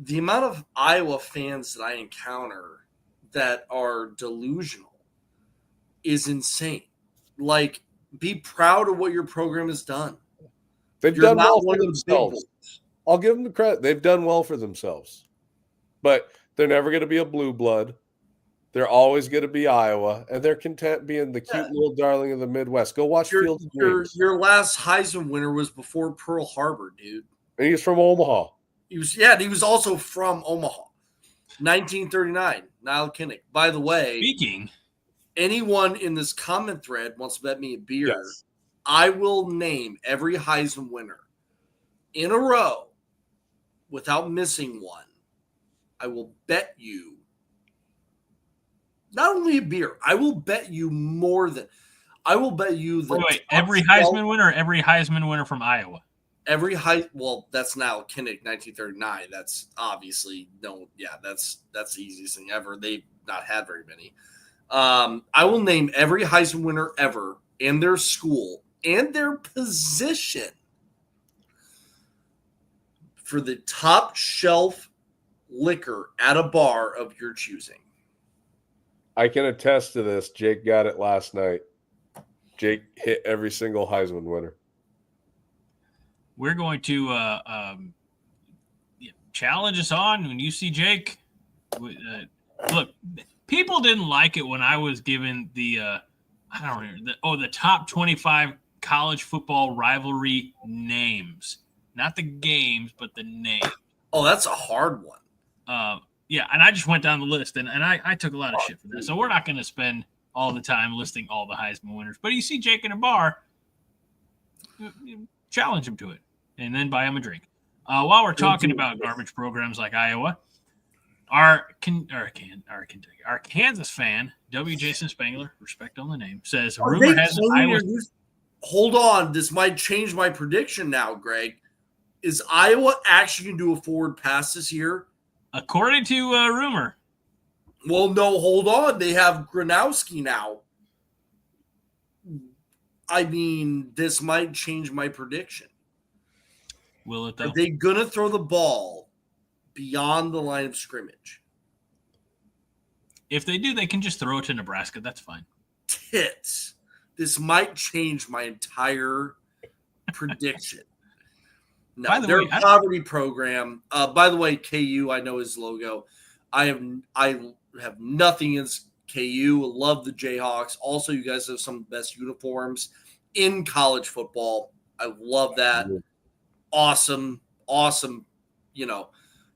Speaker 3: The amount of Iowa fans that I encounter that are delusional is insane. Like, be proud of what your program has done.
Speaker 2: They've done well for themselves. I'll give them the credit. They've done well for themselves. But they're never going to be a blue blood. They're always going to be Iowa, and they're content being the cute little darling of the Midwest. Go watch Field of Dreams.
Speaker 3: Your last Heisman winner was before Pearl Harbor, dude.
Speaker 2: And he's from Omaha.
Speaker 3: He was also from Omaha. 1939, Niall Kinnick. By the way,
Speaker 1: Speaking,
Speaker 3: anyone in this comment thread wants to bet me a beer,
Speaker 2: Yes.
Speaker 3: I will name every Heisman winner in a row without missing one. I will bet you not only a beer, I will bet you more than I will bet you the
Speaker 1: every Heisman winner or every Heisman winner from Iowa?
Speaker 3: Well, that's now Kinnick 1939. That's obviously that's the easiest thing ever. They've not had very many. I will name every Heisman winner ever and their school and their position for the top shelf liquor at a bar of your choosing.
Speaker 2: I can attest to this. Jake got it last night. Jake hit every single Heisman winner.
Speaker 1: We're going to challenge us on when you see Jake. Look, people didn't like it when I was given the the top 25 college football rivalry names, not the games, but the name.
Speaker 3: Oh, that's a hard one.
Speaker 1: Yeah, and I just went down the list, and I took a lot of shit for that. So we're not going to spend all the time listing all the Heisman winners. But you see Jake in a bar, challenge him to it, and then buy him a drink. While we're talking about garbage programs like Iowa, our Kansas fan, W. Jason Spangler, respect on the name, says rumor has it Iowa.
Speaker 3: Hold on, this might change my prediction now, Greg. Is Iowa actually going to do a forward pass this year?
Speaker 1: According to rumor.
Speaker 3: Well, no, hold on. They have Gronowski now. I mean, this might change my prediction.
Speaker 1: Will it, though?
Speaker 3: Are they going to throw the ball beyond the line of scrimmage?
Speaker 1: If they do, they can just throw it to Nebraska. That's fine.
Speaker 3: Tits. This might change my entire prediction. No, they're a poverty program. By the way, KU, I know his logo. I have nothing against KU. Love the Jayhawks. Also, you guys have some of the best uniforms in college football. I love that. Awesome.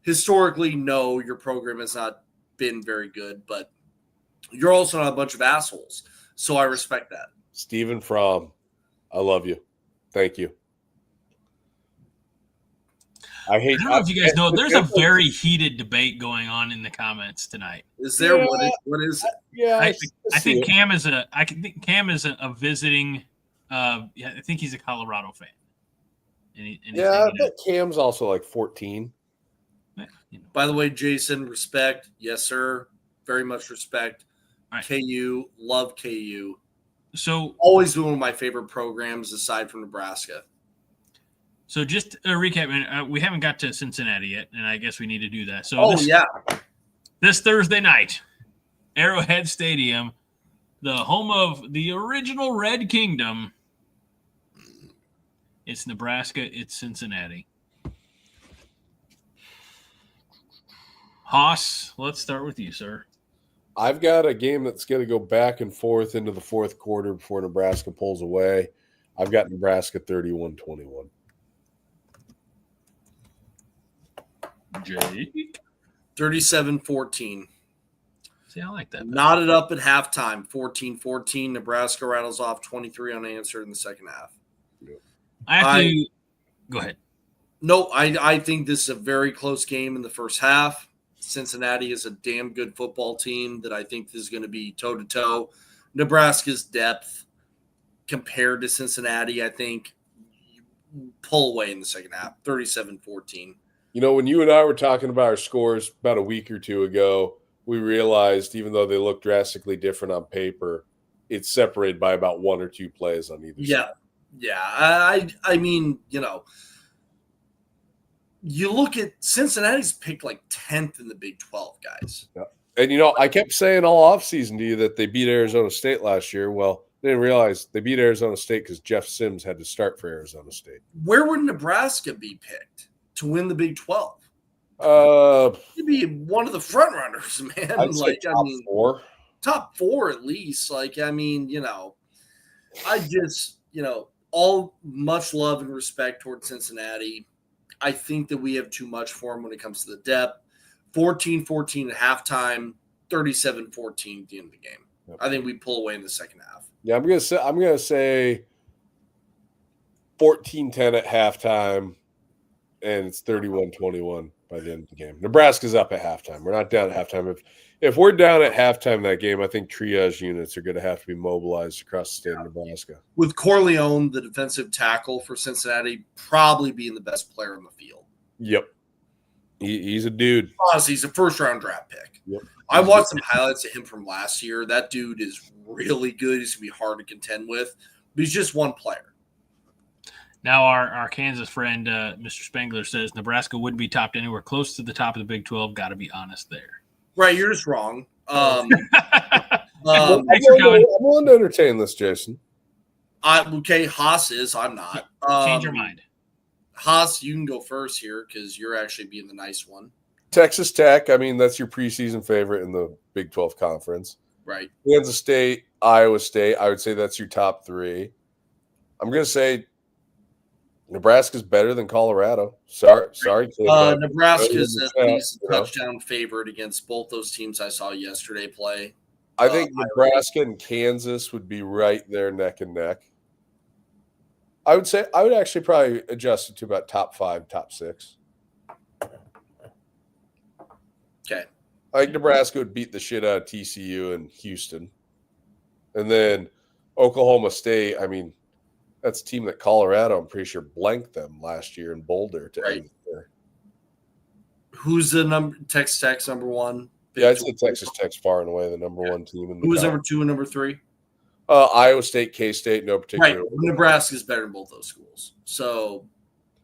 Speaker 3: Historically, no, your program has not been very good, but you're also not a bunch of assholes. So I respect that.
Speaker 2: Stephen Fromm, I love you. Thank you. I don't
Speaker 1: know if you guys know, there's a very heated debate going on in the comments tonight.
Speaker 3: Is there? What is it?
Speaker 2: Yeah,
Speaker 1: I think Cam is a visiting. I think he's a Colorado fan.
Speaker 2: I bet Cam's also like 14.
Speaker 3: By the way, Jason, respect. Yes, sir. Very much respect.
Speaker 1: Right.
Speaker 3: KU, love KU.
Speaker 1: So
Speaker 3: always been one of my favorite programs aside from Nebraska.
Speaker 1: So just a recap, we haven't got to Cincinnati yet, and I guess we need to do that. So this Thursday night, Arrowhead Stadium, the home of the original Red Kingdom. It's Nebraska. It's Cincinnati. Haas, let's start with you, sir.
Speaker 2: I've got a game that's going to go back and forth into the fourth quarter before Nebraska pulls away. I've got Nebraska 31-21.
Speaker 1: Jake?
Speaker 3: 37-14.
Speaker 1: See, I like that.
Speaker 3: Knotted up at halftime, 14-14. Nebraska rattles off 23 unanswered in the second half.
Speaker 1: I have to – go ahead.
Speaker 3: No, I think this is a very close game in the first half. Cincinnati is a damn good football team that I think is going to be toe-to-toe. Nebraska's depth compared to Cincinnati, I think, pull away in the second half, 37-14.
Speaker 2: When you and I were talking about our scores about a week or two ago, we realized even though they look drastically different on paper, it's separated by about one or two plays on either side.
Speaker 3: Yeah. I mean, you look at Cincinnati's picked like 10th in the Big 12, guys.
Speaker 2: Yeah. And, I kept saying all offseason to you that they beat Arizona State last year. Well, they didn't realize they beat Arizona State because Jeff Sims had to start for Arizona State.
Speaker 3: Where would Nebraska be picked to win the Big 12? You'd be one of the front runners, man.
Speaker 2: I'd say top four.
Speaker 3: Top four at least. I just, all much love and respect towards Cincinnati. I think that we have too much for them when it comes to the depth. 14-14 at halftime, 37-14 at the end of the game. Yep. I think we pull away in the second half.
Speaker 2: Yeah, I'm gonna say 14-10 at halftime, and it's 31-21 by the end of the game. Nebraska's up at halftime. We're not down at halftime. If we're down at halftime that game, I think triage units are going to have to be mobilized across the state of Nebraska.
Speaker 3: With Corleone, the defensive tackle for Cincinnati, probably being the best player on the field.
Speaker 2: Yep. He's a dude.
Speaker 3: Honestly, he's a first-round draft pick.
Speaker 2: Yep.
Speaker 3: I watched some highlights of him from last year. That dude is really good. He's going to be hard to contend with. But he's just one player.
Speaker 1: Now our Kansas friend, Mr. Spangler, says Nebraska wouldn't be topped anywhere close to the top of the Big 12. Got to be honest there.
Speaker 3: Right, you're just wrong.
Speaker 2: I'm willing to entertain this, Jason.
Speaker 3: Okay, Haas is. I'm not.
Speaker 1: Change your mind.
Speaker 3: Haas, you can go first here because you're actually being the nice one.
Speaker 2: Texas Tech, I mean, that's your preseason favorite in the Big 12 conference.
Speaker 3: Right.
Speaker 2: Kansas State, Iowa State, I would say that's your top three. I'm going to say Nebraska's better than Colorado. Sorry, kid.
Speaker 3: Nebraska's at least a touchdown favorite against both those teams I saw yesterday play.
Speaker 2: I think Nebraska and Kansas would be right there neck and neck. I would actually probably adjust it to about top 5, top 6.
Speaker 3: Okay.
Speaker 2: I think Nebraska would beat the shit out of TCU and Houston. And then Oklahoma State, I mean, that's a team that Colorado, I'm pretty sure, blanked them last year in Boulder to end the year.
Speaker 3: Who's the Texas Tech's number one?
Speaker 2: Yeah, I'd say Texas Tech's far and away the number one team. In the
Speaker 3: Who's number 2 and number 3?
Speaker 2: Iowa State, K-State, no particular.
Speaker 3: Right. Nebraska's better than both those schools. So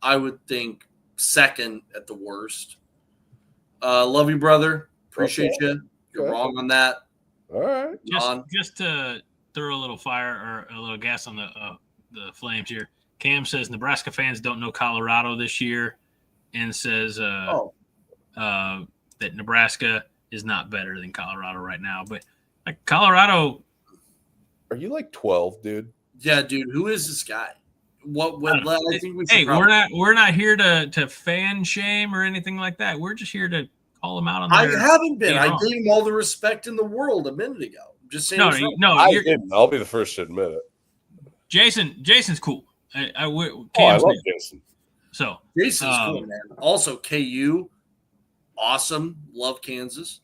Speaker 3: I would think second at the worst. Love you, brother. Appreciate you. You're wrong on that.
Speaker 2: All right.
Speaker 1: Just to throw a little fire or a little gas on the flames here. Cam says Nebraska fans don't know Colorado this year and says that Nebraska is not better than Colorado right now. But like Colorado.
Speaker 2: Are you like 12, dude?
Speaker 3: Yeah, dude. Who is this guy? I think we
Speaker 1: should we're not here to fan shame or anything like that. We're just here to call them out on
Speaker 3: I haven't been. I gave him all the respect in the world a minute ago. I'm just saying.
Speaker 2: I didn't. I'll be the first to admit it.
Speaker 1: Jason's cool. I love
Speaker 2: Jason.
Speaker 1: So
Speaker 3: Jason's cool, man. Also, KU, awesome. Love Kansas.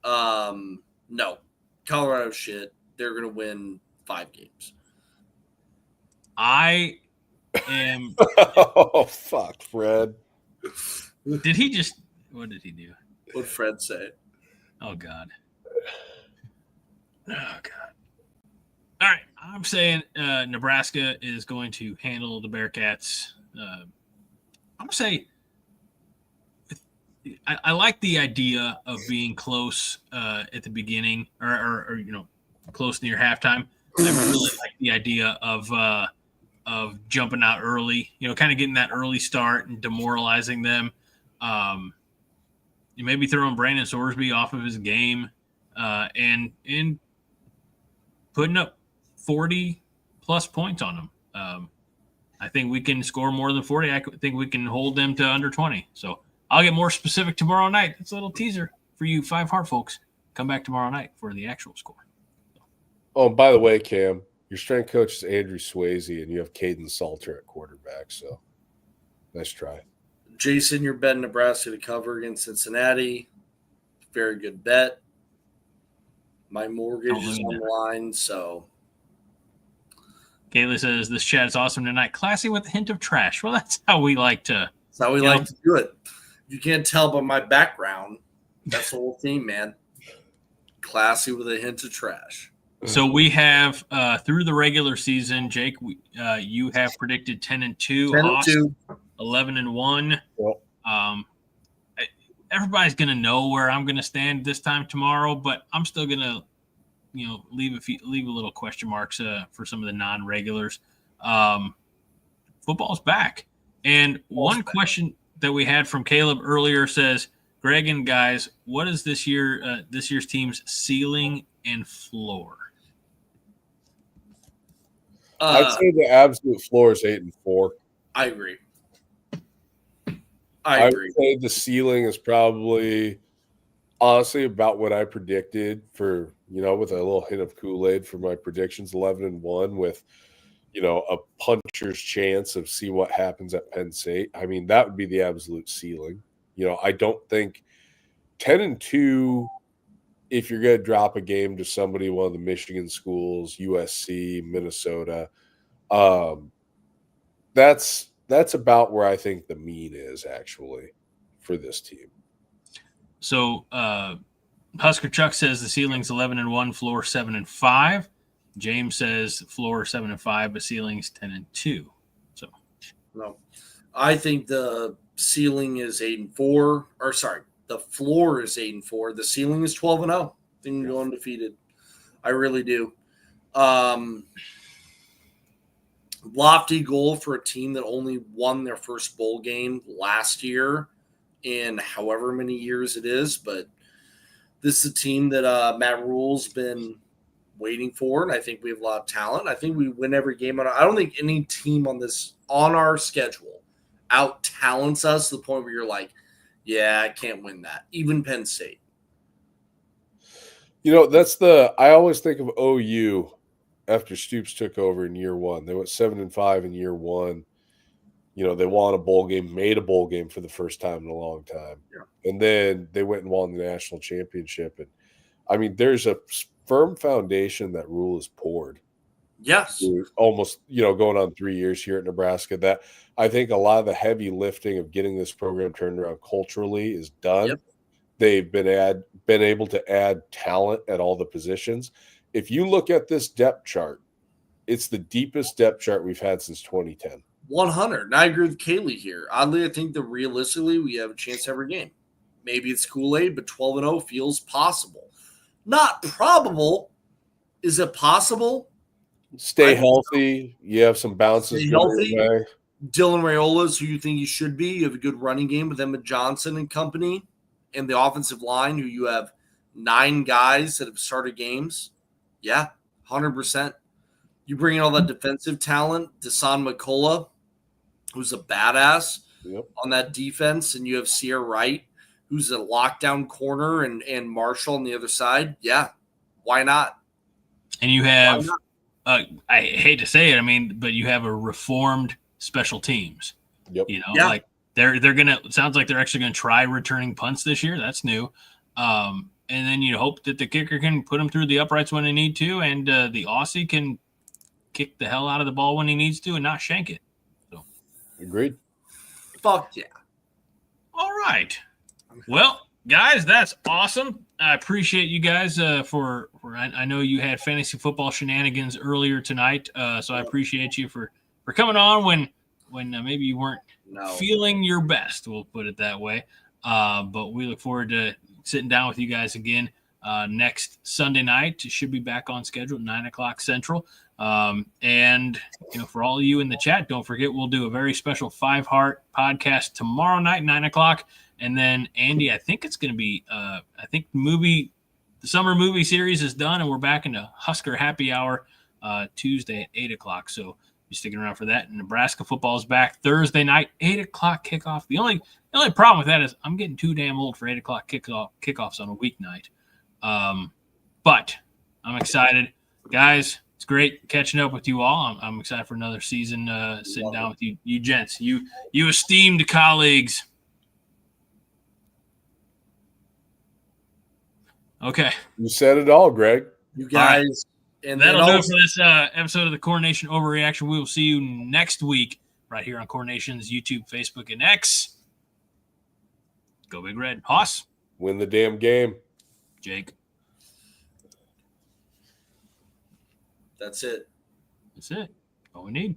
Speaker 3: No, Colorado shit. They're gonna win 5 games.
Speaker 1: I am.
Speaker 2: Oh fuck, Fred.
Speaker 1: Did he just? What did he do?
Speaker 3: What did Fred say?
Speaker 1: Oh God. Oh God. All right, I'm saying Nebraska is going to handle the Bearcats. I'm gonna say I like the idea of being close at the beginning, or close near halftime. I really like the idea of jumping out early. Kind of getting that early start and demoralizing them. You maybe throwing Brandon Sorsby off of his game, and putting up 40-plus points on them. I think we can score more than 40. I think we can hold them to under 20. So I'll get more specific tomorrow night. It's a little teaser for you 5 Heart folks. Come back tomorrow night for the actual score.
Speaker 2: Oh, and by the way, Cam, your strength coach is Andrew Swayze, and you have Caden Salter at quarterback. So Nice try.
Speaker 3: Jason, you're betting Nebraska to cover against Cincinnati. Very good bet. My mortgage is on the line, so.
Speaker 1: Kaylee says, this chat is awesome tonight. Classy with a hint of trash. Well, that's how we like to.
Speaker 3: That's how we like to do it. You can't tell by my background. That's the whole theme, man. Classy with a hint of trash.
Speaker 1: So we have through the regular season, Jake. You have predicted 10-2,
Speaker 3: 10-2,
Speaker 1: 11-1.
Speaker 2: Yep.
Speaker 1: Everybody's gonna know where I'm gonna stand this time tomorrow, but I'm still gonna, leave a little question marks for some of the non-regulars. Football's back, and one question that we had from Caleb earlier says, Greg and guys, what is this year's team's ceiling and floor?
Speaker 2: I'd say the absolute floor is 8-4.
Speaker 3: I agree.
Speaker 2: I would say the ceiling is probably, honestly, about what I predicted for, with a little hint of Kool-Aid for my predictions, 11-1 with, a puncher's chance of see what happens at Penn State. I mean, that would be the absolute ceiling. I don't think 10-2, if you're going to drop a game to somebody, one of the Michigan schools, USC, Minnesota, that's about where I think the mean is actually for this team.
Speaker 1: So Husker Chuck says the ceiling's 11-1, floor 7-5. James says floor 7-5, but ceiling's 10-2. So
Speaker 3: no, I think the ceiling is 8-4. Or sorry, the floor is 8-4. The ceiling is 12-0. I think we'll go undefeated. I really do. Lofty goal for a team that only won their first bowl game last year in however many years it is. But this is a team that Matt Rhule's been waiting for, and I think we have a lot of talent. I think we win every game. I don't think any team on our schedule out-talents us to the point where you're like, yeah, I can't win that. Even Penn State.
Speaker 2: I always think of OU after Stoops took over in year one. They went 7-5 in year one. They won a bowl game, made a bowl game for the first time in a long time. Yeah. And then they went and won the national championship. And I mean, there's a firm foundation that Rhule has poured.
Speaker 3: Yes.
Speaker 2: Almost, going on 3 years here at Nebraska, that I think a lot of the heavy lifting of getting this program turned around culturally is done. Yep. They've been able to add talent at all the positions. If you look at this depth chart, it's the deepest depth chart we've had since 2010.
Speaker 3: 100. And I agree with Kaylee here. Oddly, I think that realistically we have a chance every game. Maybe it's Kool-Aid, but 12-0 feels possible. Not probable. Is it possible?
Speaker 2: Stay healthy. You have some bounces.
Speaker 3: Stay healthy. Dylan Raiola's who you think you should be. You have a good running game with Emmett Johnson and company. And the offensive line, who you have 9 guys that have started games. Yeah, 100%. You bring in all that defensive talent, Desan McCullough, who's a badass on that defense, and you have Sierra Wright, who's a lockdown corner, and Marshall on the other side. Yeah, why not?
Speaker 1: And you have, I hate to say it, but you have a reformed special teams.
Speaker 2: Yep.
Speaker 1: Like they're gonna. It sounds like they're actually gonna try returning punts this year. That's new. And then you hope that the kicker can put them through the uprights when they need to, and the Aussie can kick the hell out of the ball when he needs to and not shank it. So,
Speaker 2: agreed.
Speaker 3: Fuck yeah.
Speaker 1: All right. Well, guys, that's awesome. I appreciate you guys for I know you had fantasy football shenanigans earlier tonight, so I appreciate you for coming on when maybe you weren't feeling your best. We'll put it that way. But we look forward to sitting down with you guys again next Sunday night. It should be back on schedule at 9:00 Central. And for all of you in the chat, don't forget we'll do a very special 5 Heart podcast tomorrow night, 9:00. And then Andy, I think it's going to be the summer movie series is done, and we're back into Husker Happy Hour Tuesday at 8:00. So be sticking around for that. And Nebraska football is back Thursday night, 8:00 kickoff. The only problem with that is I'm getting too damn old for 8:00 kickoffs on a weeknight. But I'm excited. Guys, It's great catching up with you all. I'm excited for another season. Sitting down with you gents, you esteemed colleagues. Okay,
Speaker 2: You said it all, Greg.
Speaker 3: You guys,
Speaker 1: and that'll do it for this episode of the Corn Nation Overreaction. We will see you next week right here on Corn Nation's YouTube, Facebook, and X. Go Big Red. Hoss.
Speaker 2: Win the damn game.
Speaker 1: Jake.
Speaker 3: That's it.
Speaker 1: That's it. All we need.